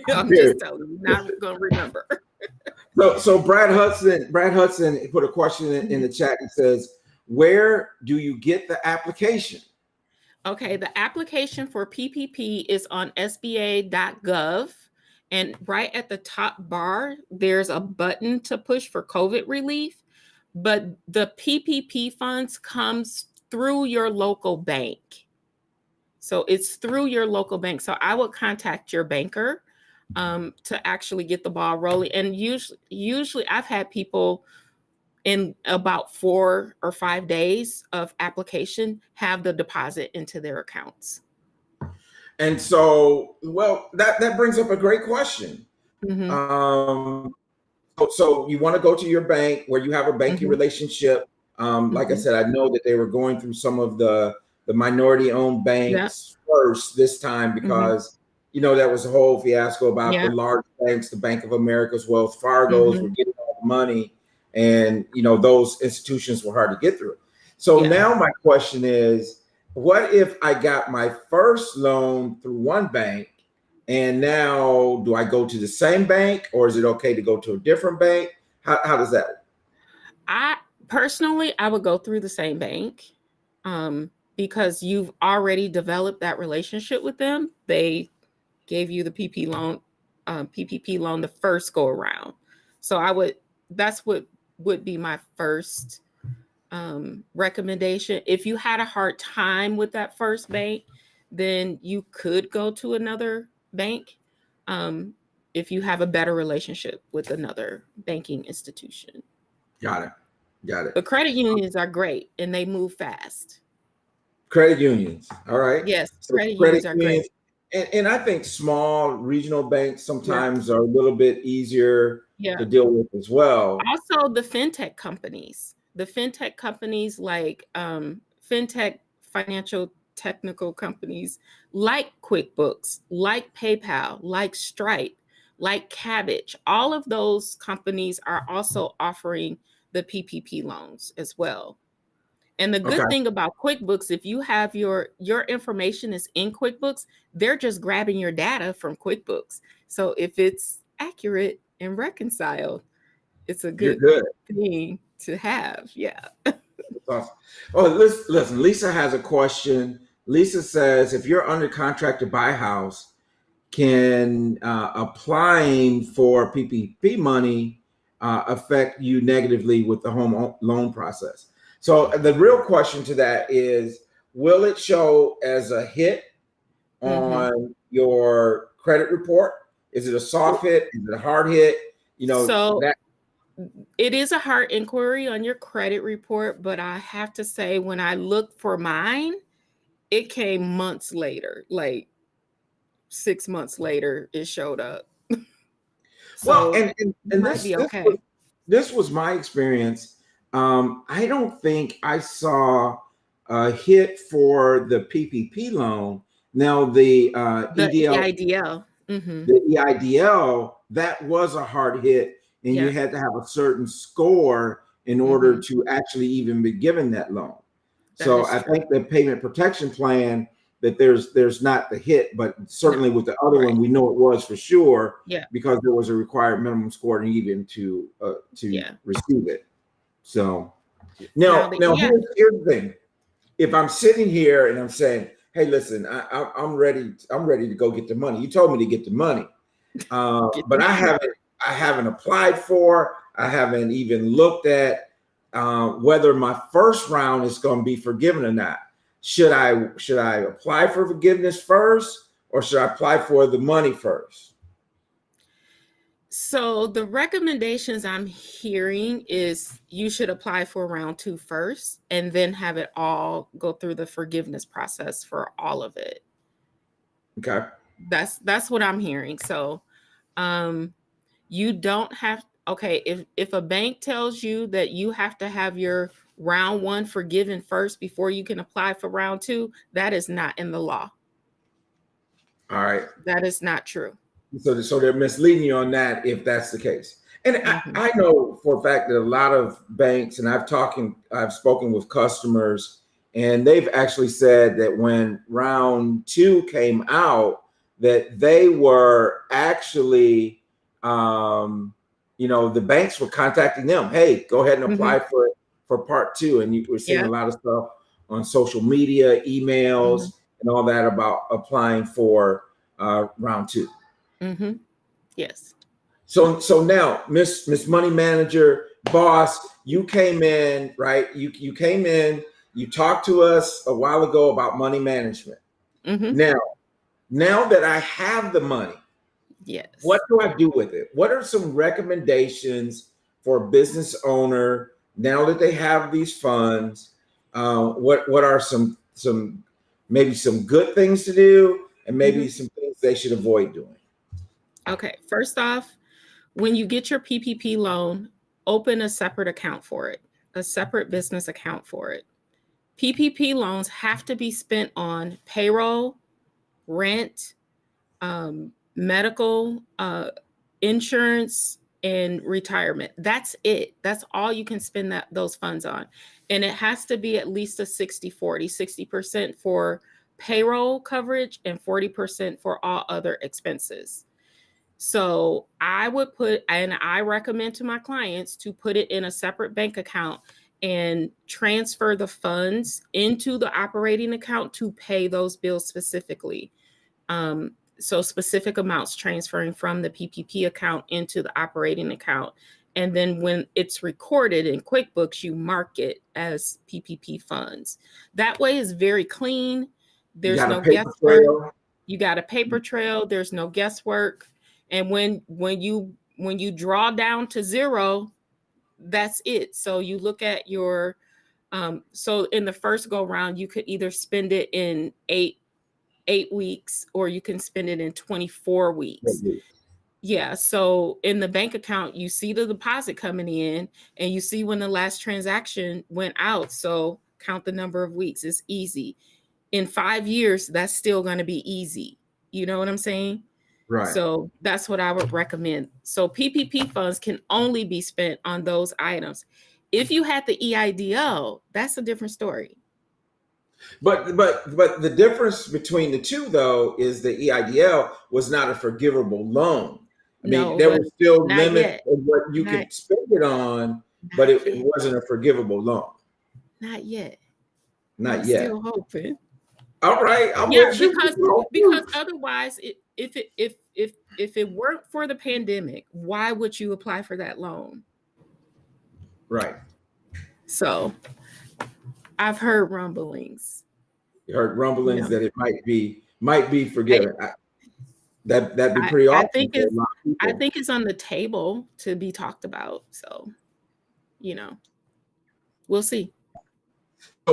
Speaker 3: I'm
Speaker 2: Period.
Speaker 3: just telling you, not going to remember.
Speaker 2: So Brad Hudson put a question in the chat and says, "Where do you get the application?"
Speaker 3: Okay, the application for PPP is on SBA.gov. And right at the top bar, there's a button to push for COVID relief. But the PPP funds comes through your local bank. So it's through your local bank. So I would contact your banker to actually get the ball rolling. And usually I've had people in about 4 or 5 days of application, have the deposit into their accounts.
Speaker 2: And so, well, that brings up a great question.
Speaker 3: Mm-hmm.
Speaker 2: So you want to go to your bank where you have a banking
Speaker 3: Mm-hmm.
Speaker 2: relationship. Like I said, I know that they were going through some of the minority-owned banks first this time because that was a whole fiasco about the large banks, the Bank of America's, Wells Fargo's were getting all the money, and those institutions were hard to get through. So now my question is, what if I got my first loan through one bank, and now do I go to the same bank, or is it okay to go to a different bank? How does that work?
Speaker 3: I personally, I would go through the same bank, because you've already developed that relationship with them. They gave you the PPP loan the first go around. So that's what would be my first recommendation. If you had a hard time with that first bank, then you could go to another bank, if you have a better relationship with another banking institution.
Speaker 2: Got it.
Speaker 3: But credit unions are great and they move fast.
Speaker 2: Credit unions. All right.
Speaker 3: Yes,
Speaker 2: So
Speaker 3: credit unions are great.
Speaker 2: And I think small regional banks sometimes are a little bit easier to deal with as well.
Speaker 3: Also, the fintech companies like fintech financial technical companies like QuickBooks, like PayPal, like Stripe, like Cabbage, all of those companies are also offering the PPP loans as well. And the good thing about QuickBooks, if you have your information is in QuickBooks, they're just grabbing your data from QuickBooks. So if it's accurate and reconciled, it's a good thing to have. Yeah.
Speaker 2: Awesome. Oh, listen, Lisa has a question. Lisa says, if you're under contract to buy a house, can applying for PPP money affect you negatively with the home loan process? So the real question to that is, will it show as a hit on your credit report? Is it a soft hit? Is it a hard hit?
Speaker 3: It is a hard inquiry on your credit report, but I have to say, when I looked for mine, it came months later, like 6 months later, it showed up.
Speaker 2: Well, and this was my experience. I don't think I saw a hit for the PPP loan. Now the
Speaker 3: EIDL,
Speaker 2: the EIDL, that was a hard hit, and you had to have a certain score in order to actually even be given that loan. So I think the payment protection plan, that there's not the hit, but certainly with the other one, we know it was for sure, because there was a required minimum score to even to receive it. So now here's the thing. If I'm sitting here and I'm saying, hey, listen, I'm ready to go get the money. You told me to get the money, but I haven't applied for. I haven't even looked at whether my first round is going to be forgiven or not. Should I apply for forgiveness first, or should I apply for the money first?
Speaker 3: So the recommendations I'm hearing is you should apply for round 2 first, and then have it all go through the forgiveness process for all of it.
Speaker 2: Okay.
Speaker 3: That's what I'm hearing. So you don't have, if a bank tells you that you have to have your round 1 forgiven first before you can apply for round 2, that is not in the law.
Speaker 2: All right. That
Speaker 3: is not true.
Speaker 2: So they're misleading you on that if that's the case. And I know for a fact that a lot of banks, and I've spoken with customers, and they've actually said that when round 2 came out, that they were actually, the banks were contacting them. Hey, go ahead and apply for part 2. And you were seeing a lot of stuff on social media, emails, and all that about applying for round 2.
Speaker 3: Yes.
Speaker 2: So now, Miss Money Manager, boss, you came in, right? You came in, you talked to us a while ago about money management. Now that I have the money, what do I do with it? What are some recommendations for a business owner now that they have these funds, what are some maybe some good things to do, and maybe some things they should avoid doing?
Speaker 3: Okay, first off, when you get your PPP loan, open a separate account for it, a separate business account for it. PPP loans have to be spent on payroll, rent, medical, insurance, and retirement. That's it. That's all you can spend those funds on. And it has to be at least a 60-40, 60% for payroll coverage and 40% for all other expenses. So I would put, and I recommend to my clients to put it in a separate bank account and transfer the funds into the operating account to pay those bills specifically. So specific amounts transferring from the PPP account into the operating account. And then when it's recorded in QuickBooks, you mark it as PPP funds. That way is very clean. There's no guesswork. You got a paper trail. There's no guesswork. And when you draw down to zero, that's it. So you look at your, so in the first go round, you could either spend it in eight weeks, or you can spend it in 24 weeks. Yeah. So in the bank account, you see the deposit coming in and you see when the last transaction went out. So count the number of weeks. It's easy. In 5 years, that's still going to be easy. You know what I'm saying?
Speaker 2: Right.
Speaker 3: So that's what I would recommend. So PPP funds can only be spent on those items. If you had the EIDL, that's a different story.
Speaker 2: But the difference between the two, though, is the EIDL was not a forgivable loan. I mean, there was still limits of what you could spend it on, but it wasn't a forgivable loan.
Speaker 3: Not yet.
Speaker 2: Not yet.
Speaker 3: Still hoping.
Speaker 2: All right.
Speaker 3: Because otherwise, if it weren't for the pandemic, why would you apply for that loan?
Speaker 2: Right.
Speaker 3: So I've heard rumblings.
Speaker 2: You heard rumblings that it might be forgiven. That'd be pretty awesome.
Speaker 3: I think it's on the table to be talked about. So, we'll see.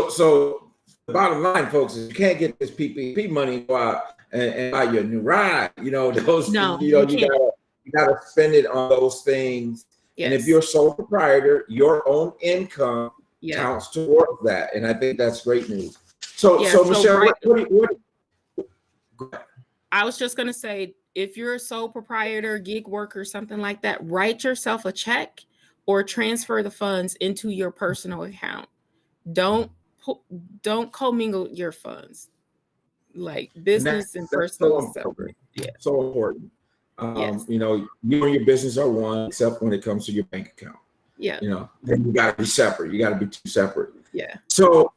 Speaker 2: So the bottom line, folks, is you can't get this PPP money and buy your new ride. You gotta spend it on those things. Yes. And if you're a sole proprietor, your own income counts towards that. And I think that's great news. So Michelle, what
Speaker 3: I was just going to say, if you're a sole proprietor, gig worker, something like that, write yourself a check or transfer the funds into your personal account. Don't commingle your funds. Like business and personal is separate. Yeah.
Speaker 2: So important. You and your business are one, except when it comes to your bank account.
Speaker 3: Yeah.
Speaker 2: Then you got to be separate. You got to be two separate.
Speaker 3: Yeah.
Speaker 2: So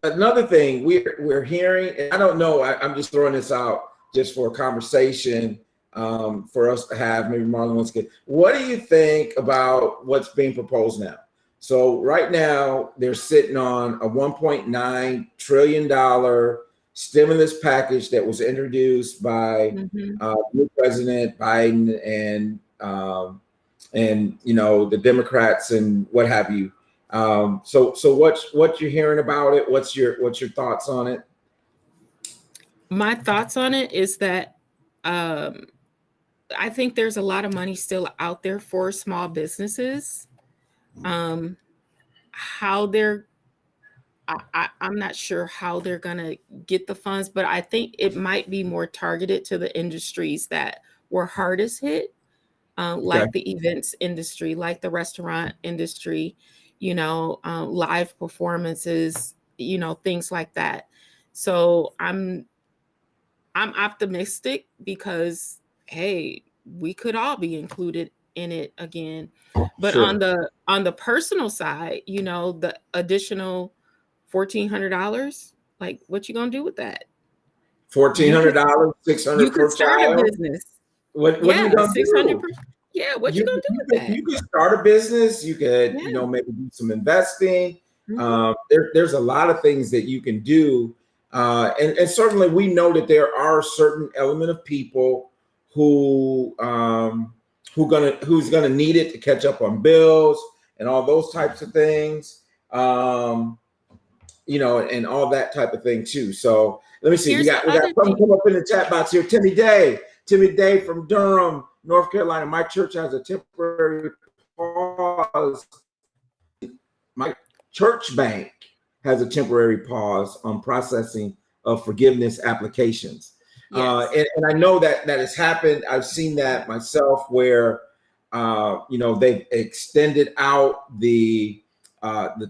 Speaker 2: another thing we're hearing, and I don't know, I'm just throwing this out just for a conversation for us to have. Maybe Marlon wants to get. What do you think about what's being proposed now? So right now they're sitting on a $1.9 trillion stimulus package that was introduced by new President Biden and the Democrats and what have you. So what you're hearing about it? What's your thoughts on it?
Speaker 3: My thoughts on it is that I think there's a lot of money still out there for small businesses. I'm not sure how they're gonna get the funds, but I think it might be more targeted to the industries that were hardest hit, like the events industry, like the restaurant industry, live performances, things like that. So I'm optimistic because, hey, we could all be included in it again. But sure. on the personal side, the additional $1,400, like what you gonna do with that?
Speaker 2: $1,400, $600
Speaker 3: you could start a business.
Speaker 2: What you gonna do?
Speaker 3: What you gonna do with that?
Speaker 2: You could start a business. You could, maybe do some investing. There's a lot of things that you can do. And certainly we know that there are a certain element of people who's gonna need it to catch up on bills, and all those types of things. You know, and all that type of thing too. So let me see.
Speaker 3: Here's
Speaker 2: We got
Speaker 3: the other
Speaker 2: something
Speaker 3: thing.
Speaker 2: come up in the chat box here. Timmy Day from Durham, North Carolina. My church has a temporary pause. My church bank has a temporary pause on processing of forgiveness applications.
Speaker 3: Yes.
Speaker 2: And I know that has happened. I've seen that myself where you know, they've extended out the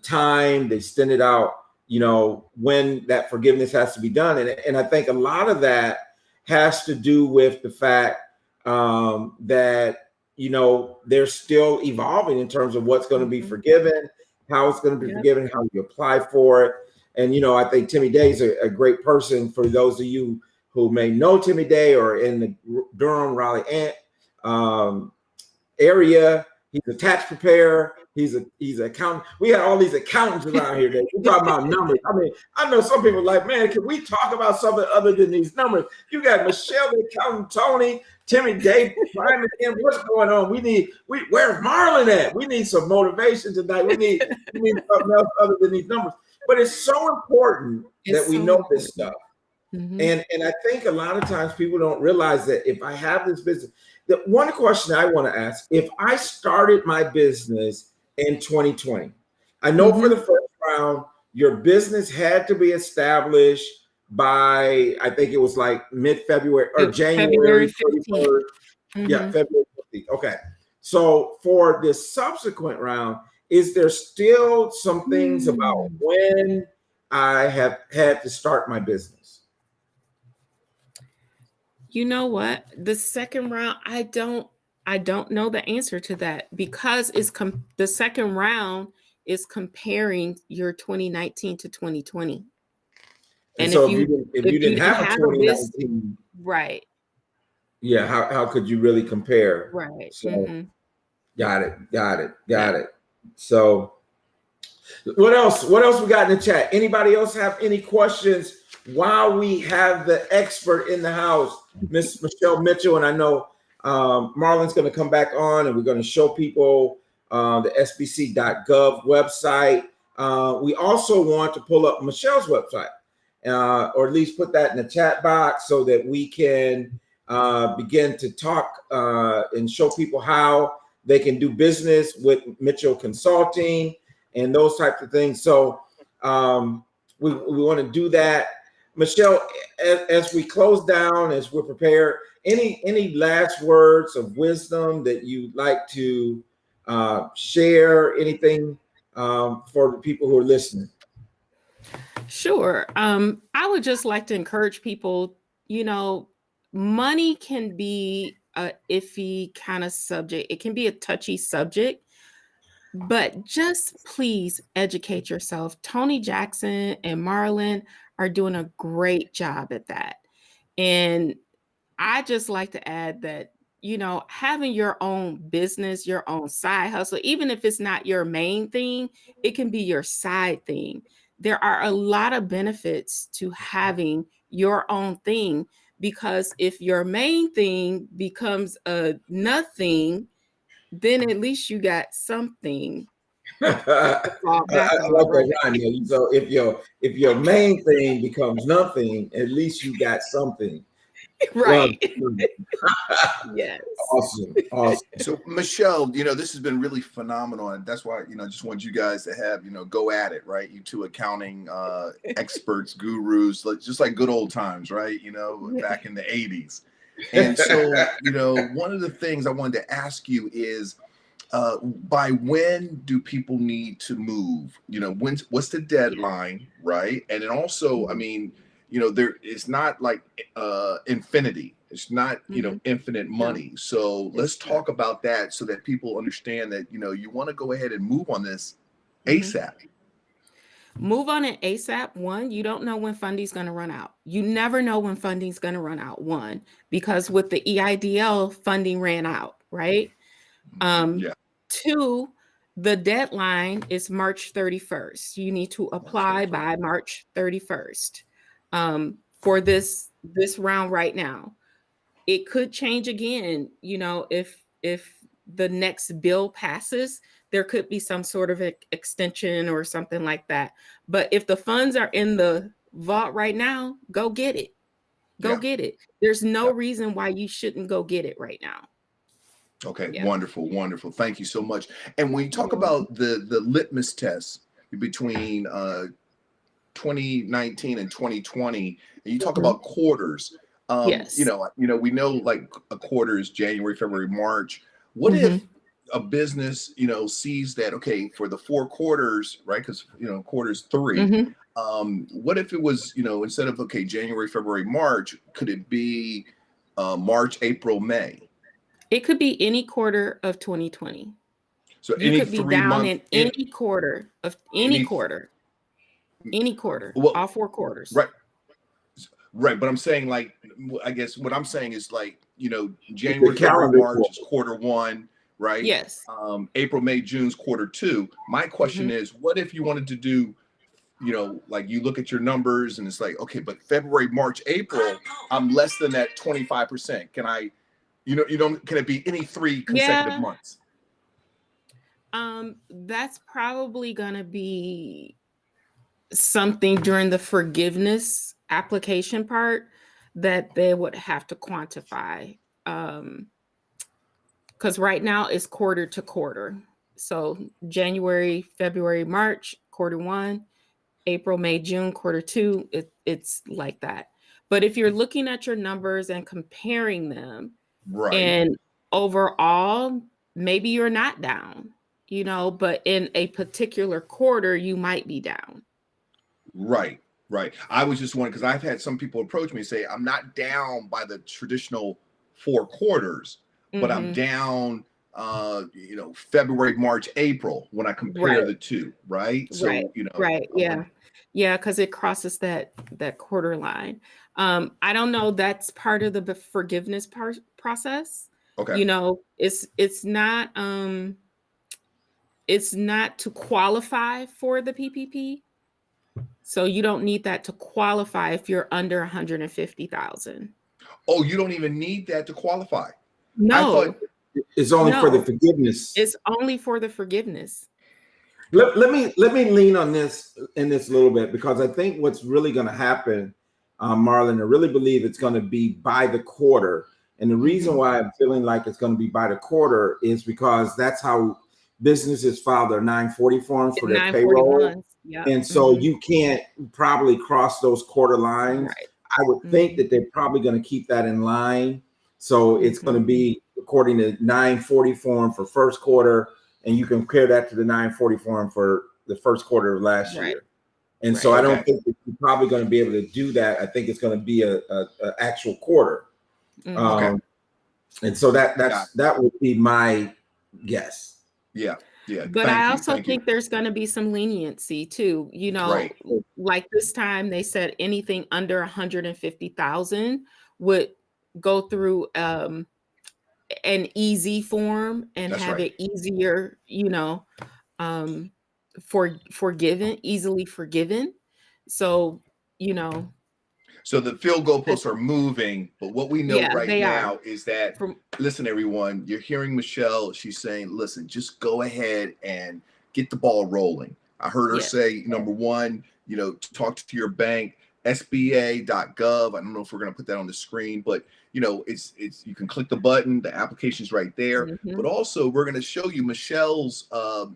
Speaker 2: time, they extended out, you know, when that forgiveness has to be done. And I think a lot of that has to do with the fact that, you know, they're still evolving in terms of what's going to be forgiven, how it's going to be forgiven, how you apply for it. And, you know, I think Timmy Day is a great person for those of you who may know Timmy Day or in the Durham, Raleigh area. He's a tax preparer. He's an accountant. We had all these accountants around here. We're talking about numbers. I mean, I know some people are like, man, can we talk about something other than these numbers? You got Michelle, the accountant, Tony, Timmy Day, Simon, what's going on? Where's Marlon at? We need some motivation tonight. We need something else other than these numbers. But it's so important that we know this stuff. And I think a lot of times people don't realize that if I have this business, the one question I want to ask, if I started my business in 2020, I know for the first round, your business had to be established by, I think it was like mid-February or January 31st. Yeah, February 15th. Okay. So for this subsequent round, is there still some things about when I have had to start my business?
Speaker 3: You know what? The second round, I don't know the answer to that because it's the second round is comparing your 2019 to 2020.
Speaker 2: And so if you didn't have a 2019,
Speaker 3: right?
Speaker 2: Yeah, how could you really compare?
Speaker 3: Right.
Speaker 2: So got it. So what else we got in the chat? Anybody else have any questions while we have the expert in the house, Miss Michelle Mitchell? And I know Marlon's going to come back on and we're going to show people the sbc.gov website. We also want to pull up Michelle's website or at least put that in the chat box so that we can begin to talk and show people how they can do business with Mitchell Consulting and those types of things. So we want to do that. Michelle, as we close down, as we're prepared, any last words of wisdom that you'd like to share? Anything for the people who are listening?
Speaker 3: Sure. I would just like to encourage people, you know, money can be a iffy kind of subject. It can be a touchy subject, but just please educate yourself. Tony Jackson and Marlon are doing a great job at that. And I just like to add that, you know, having your own business, your own side hustle, even if it's not your main thing, it can be your side thing. There are a lot of benefits to having your own thing because if your main thing becomes a nothing, then at least you got something.
Speaker 2: I like that line. So if your main thing becomes nothing, at least you got something.
Speaker 3: Right. Yes.
Speaker 2: Awesome.
Speaker 1: So Michelle, you know, this has been really phenomenal. And that's why, you know, I just want you guys to have, you know, go at it, right? You two accounting experts, gurus, just like good old times, right? You know, back in the 80s. And so, you know, one of the things I wanted to ask you is, by when do people need to move? You know, what's the deadline, right? And then also, I mean, you know, it's not like infinity. It's not, you know, infinite money. So let's talk about that so that people understand that, you know, you want to go ahead and move on this ASAP.
Speaker 3: Move on it ASAP. One, you don't know when funding's going to run out. You never know when funding's going to run out. One, because with the EIDL, funding ran out, right? Two, the deadline is March 31st. You need to apply by March 31st for this round right now. It could change again, you know, if the next bill passes, there could be some sort of extension or something like that. But if the funds are in the vault right now, go get it. Go get it. There's no reason why you shouldn't go get it right now.
Speaker 1: Okay, wonderful, wonderful. Thank you so much. And when you talk about the litmus test between 2019 and 2020, and you talk about quarters,
Speaker 3: Yes.
Speaker 1: you know, we know like a quarter is January, February, March. What if a business, you know, sees that, okay, for the 4 quarters, right? Because, you know, quarters 3. What if it was, you know, instead of, okay, January, February, March, could it be March, April, May?
Speaker 3: It could be any quarter of 2020.
Speaker 1: So
Speaker 3: You
Speaker 1: any
Speaker 3: could be
Speaker 1: 3
Speaker 3: down
Speaker 1: months,
Speaker 3: in any quarter of any quarter,
Speaker 1: well,
Speaker 3: all 4 quarters.
Speaker 1: Right. Right. But I'm saying, like, I guess what I'm saying is, like, you know, January, February, March is quarter 1, right?
Speaker 3: Yes.
Speaker 1: April, May, June's quarter 2. My question is, what if you wanted to do, you know, like you look at your numbers and it's like, okay, but February, March, April, I'm less than that 25%. Can I, can it be any 3 consecutive months?
Speaker 3: That's probably gonna be something during the forgiveness application part that they would have to quantify. Because right now it's quarter to quarter. So January, February, March, quarter 1, April, May, June, quarter 2, it's like that. But if you're looking at your numbers and comparing them, and overall, maybe you're not down, you know, but in a particular quarter, you might be down.
Speaker 1: Right. I was just wondering, because I've had some people approach me and say, I'm not down by the traditional 4 quarters, but I'm down, you know, February, March, April when I compare the 2, right? So, you know,
Speaker 3: yeah, because it crosses that quarter line. I don't know. That's part of the forgiveness process.
Speaker 1: Okay.
Speaker 3: You know, it's not to qualify for the PPP. So you don't need that to qualify if you're under 150,000.
Speaker 1: Oh, you don't even need that to qualify.
Speaker 3: No,
Speaker 1: I thought
Speaker 2: it's only for the forgiveness.
Speaker 3: It's only for the forgiveness.
Speaker 2: Let me lean on this a little bit, because I think what's really going to happen, Marlon, I really believe it's going to be by the quarter. And the reason why I'm feeling like it's going to be by the quarter is because that's how businesses file their 940 forms for their payroll. And so you can't probably cross those quarter lines. I would think that they're probably going to keep that in line. So it's going to be according to 940 form for first quarter, and you compare that to the 940 form for the first quarter of last year. And so I don't think that you're probably going to be able to do that. I think it's going to be a actual quarter. And so that would be my guess.
Speaker 1: Yeah.
Speaker 3: But I also think there's going to be some leniency too. You know, like this time they said anything under 150,000 would go through an easy form and have it easier, you know, easily forgiven. So, you know.
Speaker 1: So the field goalposts are moving, but what we know now is that, listen, everyone, you're hearing Michelle. She's saying, listen, just go ahead and get the ball rolling. I heard her say, number 1, you know, talk to your bank, SBA.gov. I don't know if we're going to put that on the screen, but, you know, it's you can click the button. The application's right there. But also we're going to show you Michelle's,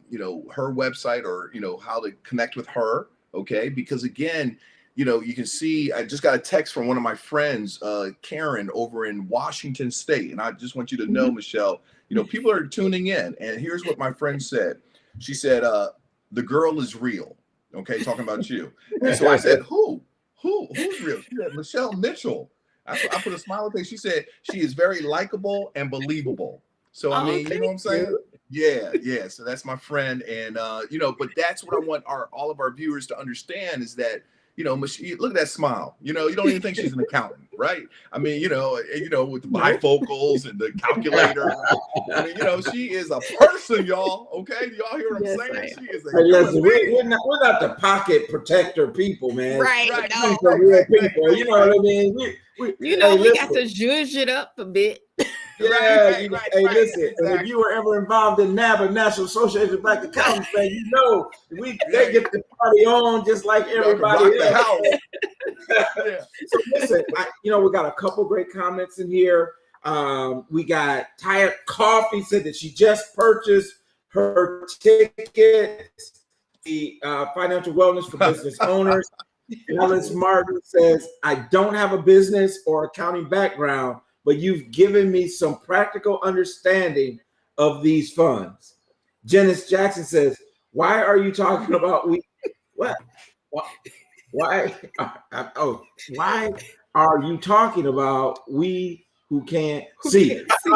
Speaker 1: you know, her website, or, you know, how to connect with her. Okay. Because again, you know, you can see, I just got a text from one of my friends, Karen, over in Washington State. And I just want you to know, Michelle, you know, people are tuning in. And here's what my friend said. She said, the girl is real. Okay, talking about you. And so I said, who's real? She said, Michelle Mitchell. I put a smile on her face. She said, she is very likable and believable. So, I mean, you know what I'm saying? Yeah. So that's my friend. And, you know, but that's what I want all of our viewers to understand, is that, you know, look at that smile. You know, you don't even think she's an accountant, right? I mean, you know, with the bifocals and the calculator. I mean, you know, she is a person, y'all. Okay, do y'all hear what I'm saying? She is a
Speaker 2: we're not the pocket protector people, man.
Speaker 3: Right.
Speaker 2: No, real people. You know what I mean?
Speaker 3: We got to zhuzh it up a bit.
Speaker 2: Yeah, hey,
Speaker 1: right.
Speaker 2: listen, and if
Speaker 1: Exactly.
Speaker 2: you were ever involved in NABA, National Association of Black Accountants, man, you know they
Speaker 1: Yeah,
Speaker 2: get the party on just like
Speaker 1: y'all can
Speaker 2: everybody
Speaker 1: rock the
Speaker 2: else.
Speaker 1: house. Yeah.
Speaker 2: So listen, we got a couple great comments in here. We got Tired Coffee said that she just purchased her ticket, the financial wellness for business owners. Alice Martin says, I don't have a business or accounting background, but you've given me some practical understanding of these funds. Janice Jackson says, why are you talking about what? Why? Why are you talking about we who can't see?
Speaker 3: Can't see.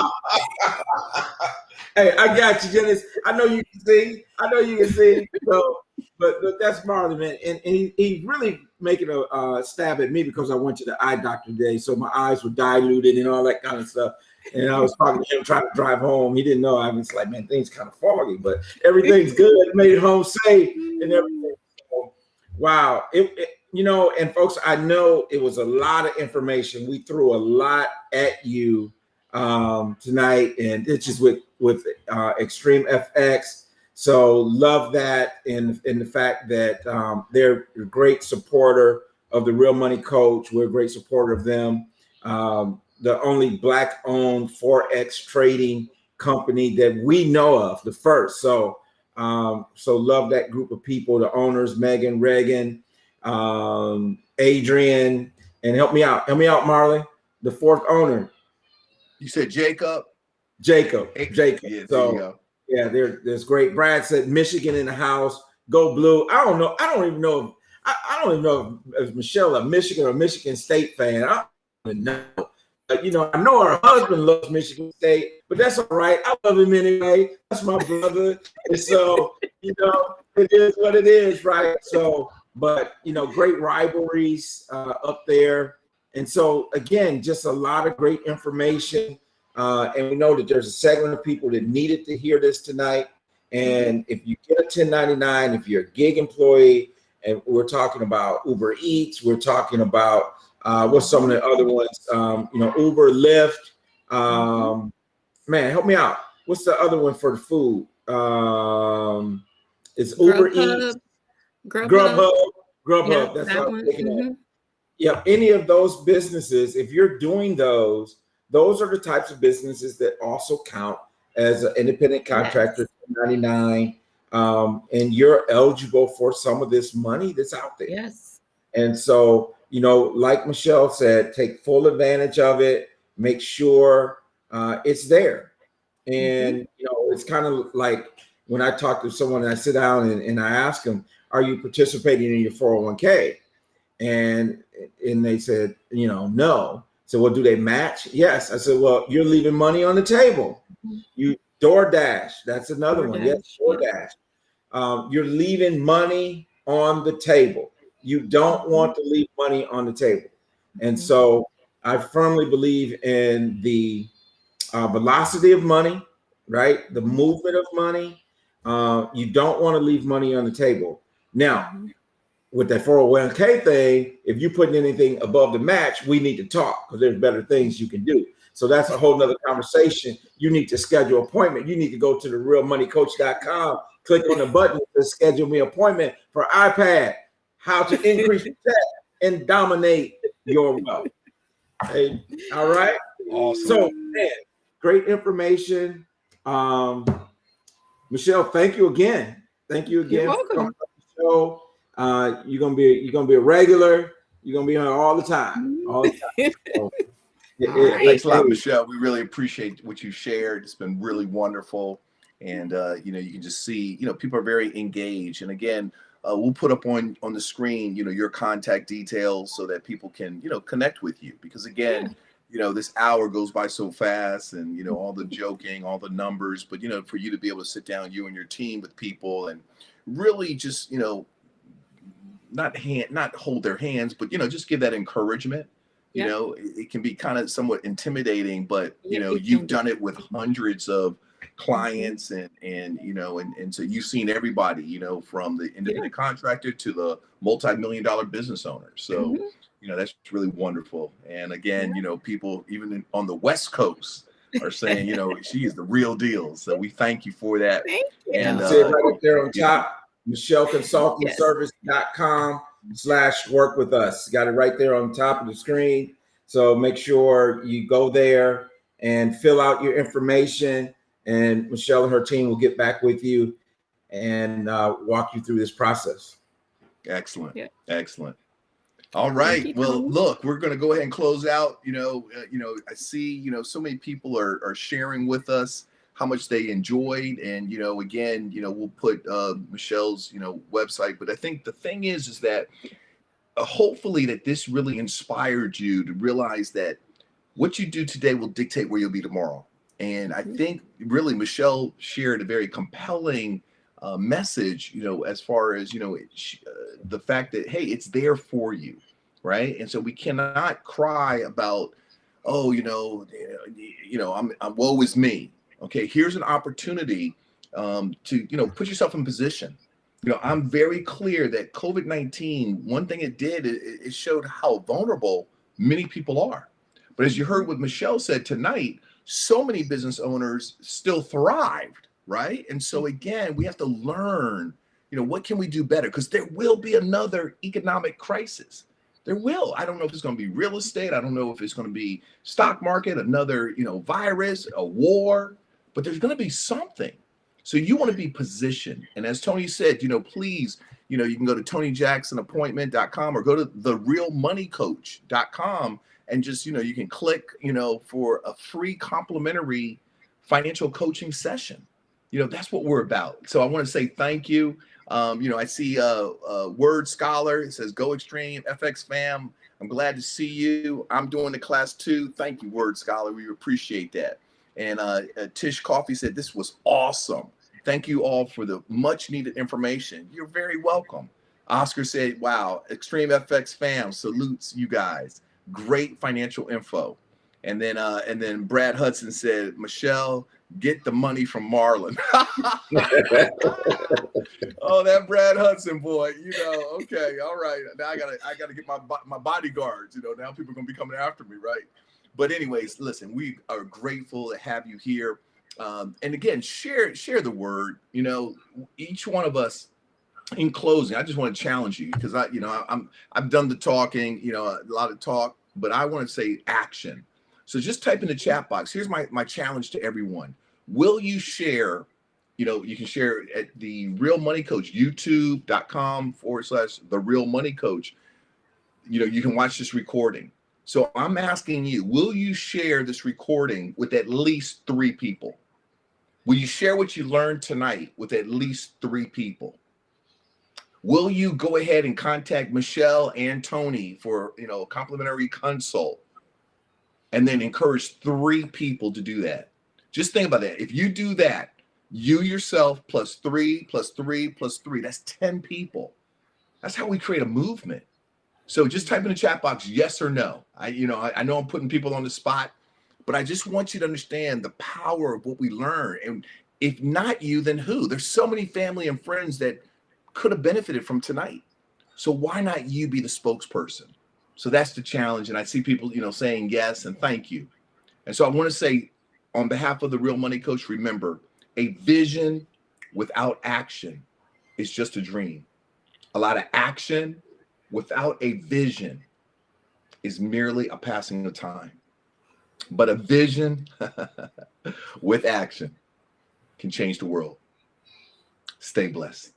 Speaker 2: Hey, I got you, Janice. I know you can see. So, but that's Marlon, man, and he really making a stab at me because I went to the eye doctor today, so my eyes were diluted and all that kind of stuff. And I was talking to him, trying to drive home. He didn't know. I was like, man, things kind of foggy, but everything's good. Made it home safe and everything. So, wow, and folks, I know it was a lot of information. We threw a lot at you tonight, and it's just with Extreme FX. So love that, in the fact that they're a great supporter of the Real Money Coach. We're a great supporter of them. The only Black-owned Forex trading company that we know of, the first. So love that group of people, the owners, Megan, Reagan, Adrian, and help me out, Marlon, the fourth owner.
Speaker 1: You said Jacob.
Speaker 2: Jacob.
Speaker 1: Yeah,
Speaker 2: So
Speaker 1: there you go.
Speaker 2: yeah, there's great. Brad said Michigan in the house. Go Blue. I don't know. I don't even know if Michelle a Michigan or Michigan State fan. I don't even know. But, I know her husband loves Michigan State, but that's all right. I love him anyway. That's my brother. And so, it is what it is, right? So, but, great rivalries up there. And so, again, just a lot of great information. And we know that there's a segment of people that needed to hear this tonight. And if you get a 1099, if you're a gig employee, and we're talking about Uber Eats, we're talking about what's some of the other ones, Uber, Lyft. Man, help me out. What's the other one for the food? It's Uber Eats, Grubhub.
Speaker 3: Yep,
Speaker 2: That's
Speaker 3: that
Speaker 2: what I'm thinking of. Yep, any of those businesses, if you're doing those are the types of businesses that also count as an independent contractor, 1099, and you're eligible for some of this money that's out there.
Speaker 3: Yes.
Speaker 2: And so, like Michelle said, take full advantage of it. Make sure it's there. And, it's kind of like when I talk to someone and I sit down and I ask them, are you participating in your 401k? And they said, no. So, well, do they match? Yes. I said, well, you're leaving money on the table. You DoorDash. That's another one. Yes, DoorDash. You're leaving money on the table. You don't want to leave money on the table. And so I firmly believe in the velocity of money, right? The movement of money. You don't want to leave money on the table. Now, with that 401k thing, if you put anything above the match, we need to talk because there's better things you can do. So that's a whole nother conversation. You need to schedule an appointment. You need to go to the realmoneycoach.com, click on the button to schedule me an appointment for iPad, how to increase your check and dominate your wealth. Hey, all right.
Speaker 1: Awesome.
Speaker 2: So, man, great information. Michelle, thank you again.
Speaker 3: You're welcome.
Speaker 2: For coming on the show. You're gonna be a regular. You're gonna be on all the time. So,
Speaker 1: thanks a lot, Michelle. We really appreciate what you shared. It's been really wonderful, and you can just see, people are very engaged. And again, we'll put up on the screen, your contact details so that people can, connect with you. Because again, this hour goes by so fast, and all the joking, all the numbers, but for you to be able to sit down, you and your team, with people and really just not hold their hands, but just give that encouragement. It can be kind of somewhat intimidating, but you've done it with hundreds of clients, and so you've seen everybody, from the independent contractor to the multi-million-dollar business owner. So that's really wonderful. And again, people even on the West Coast, are saying, she is the real deal. So we thank you for that.
Speaker 3: Thank you.
Speaker 1: And
Speaker 2: See it right up there on
Speaker 1: yeah.
Speaker 2: top, michelleconsultingservice.com/work with us. Got it right there on top of the screen. So make sure you go there and fill out your information, and Michelle and her team will get back with you and walk you through this process.
Speaker 1: Excellent.
Speaker 3: Yeah.
Speaker 1: Excellent. All right. Well, look, we're going to go ahead and close out. I see, so many people are sharing with us how much they enjoyed. And, again, we'll put Michelle's, website. But I think the thing is that hopefully that this really inspired you to realize that what you do today will dictate where you'll be tomorrow. And I think really Michelle shared a very compelling message, as far as, the fact that, hey, it's there for you. Right. And so we cannot cry about, oh, I'm woe is me. Okay. Here's an opportunity to, put yourself in position. I'm very clear that COVID-19, one thing it did, it showed how vulnerable many people are. But as you heard what Michelle said tonight, so many business owners still thrived, right? And so again, we have to learn, what can we do better? Because there will be another economic crisis. There will. I don't know if it's going to be real estate. I don't know if it's going to be stock market, another, virus, a war, but there's going to be something. So you want to be positioned. And as Tony said, please, you can go to TonyJacksonAppointment.com or go to therealmoneycoach.com and just, you can click, for a free complimentary financial coaching session. That's what we're about. So I want to say thank you. I see Word Scholar. It says, go extreme, FX fam. I'm glad to see you. I'm doing the class too. Thank you, Word Scholar. We appreciate that. And Tish Coffee said, this was awesome. Thank you all for the much needed information. You're very welcome. Oscar said, wow, Extreme FX fam salutes you guys. Great financial info. And then Brad Hudson said, Michelle, get the money from Marlon. Oh, that Brad Hudson boy, okay, all right. Now I gotta get my bodyguards, now people are gonna be coming after me, right? But anyways, listen, we are grateful to have you here. And again, share the word. Each one of us. In closing, I just want to challenge you because I've done the talking, a lot of talk, but I want to say action. So just type in the chat box. Here's my challenge to everyone. Will you share? You can share at the Real Money Coach, youtube.com/the Real Money Coach. You can watch this recording. So I'm asking you, will you share this recording with at least 3 people? Will you share what you learned tonight with at least 3 people? Will you go ahead and contact Michelle and Tony for, a complimentary consult and then encourage 3 people to do that? Just think about that. If you do that, you yourself plus 3 plus 3 plus 3, that's 10 people. That's how we create a movement. So just type in the chat box, yes or no. I know I'm putting people on the spot, but I just want you to understand the power of what we learn. And if not you, then who? There's so many family and friends that could have benefited from tonight. So why not you be the spokesperson? So that's the challenge. And I see people, saying yes and thank you. And so I want to say on behalf of the Real Money Coach, remember, a vision without action is just a dream. A lot of action without a vision is merely a passing of time. But a vision with action can change the world. Stay blessed.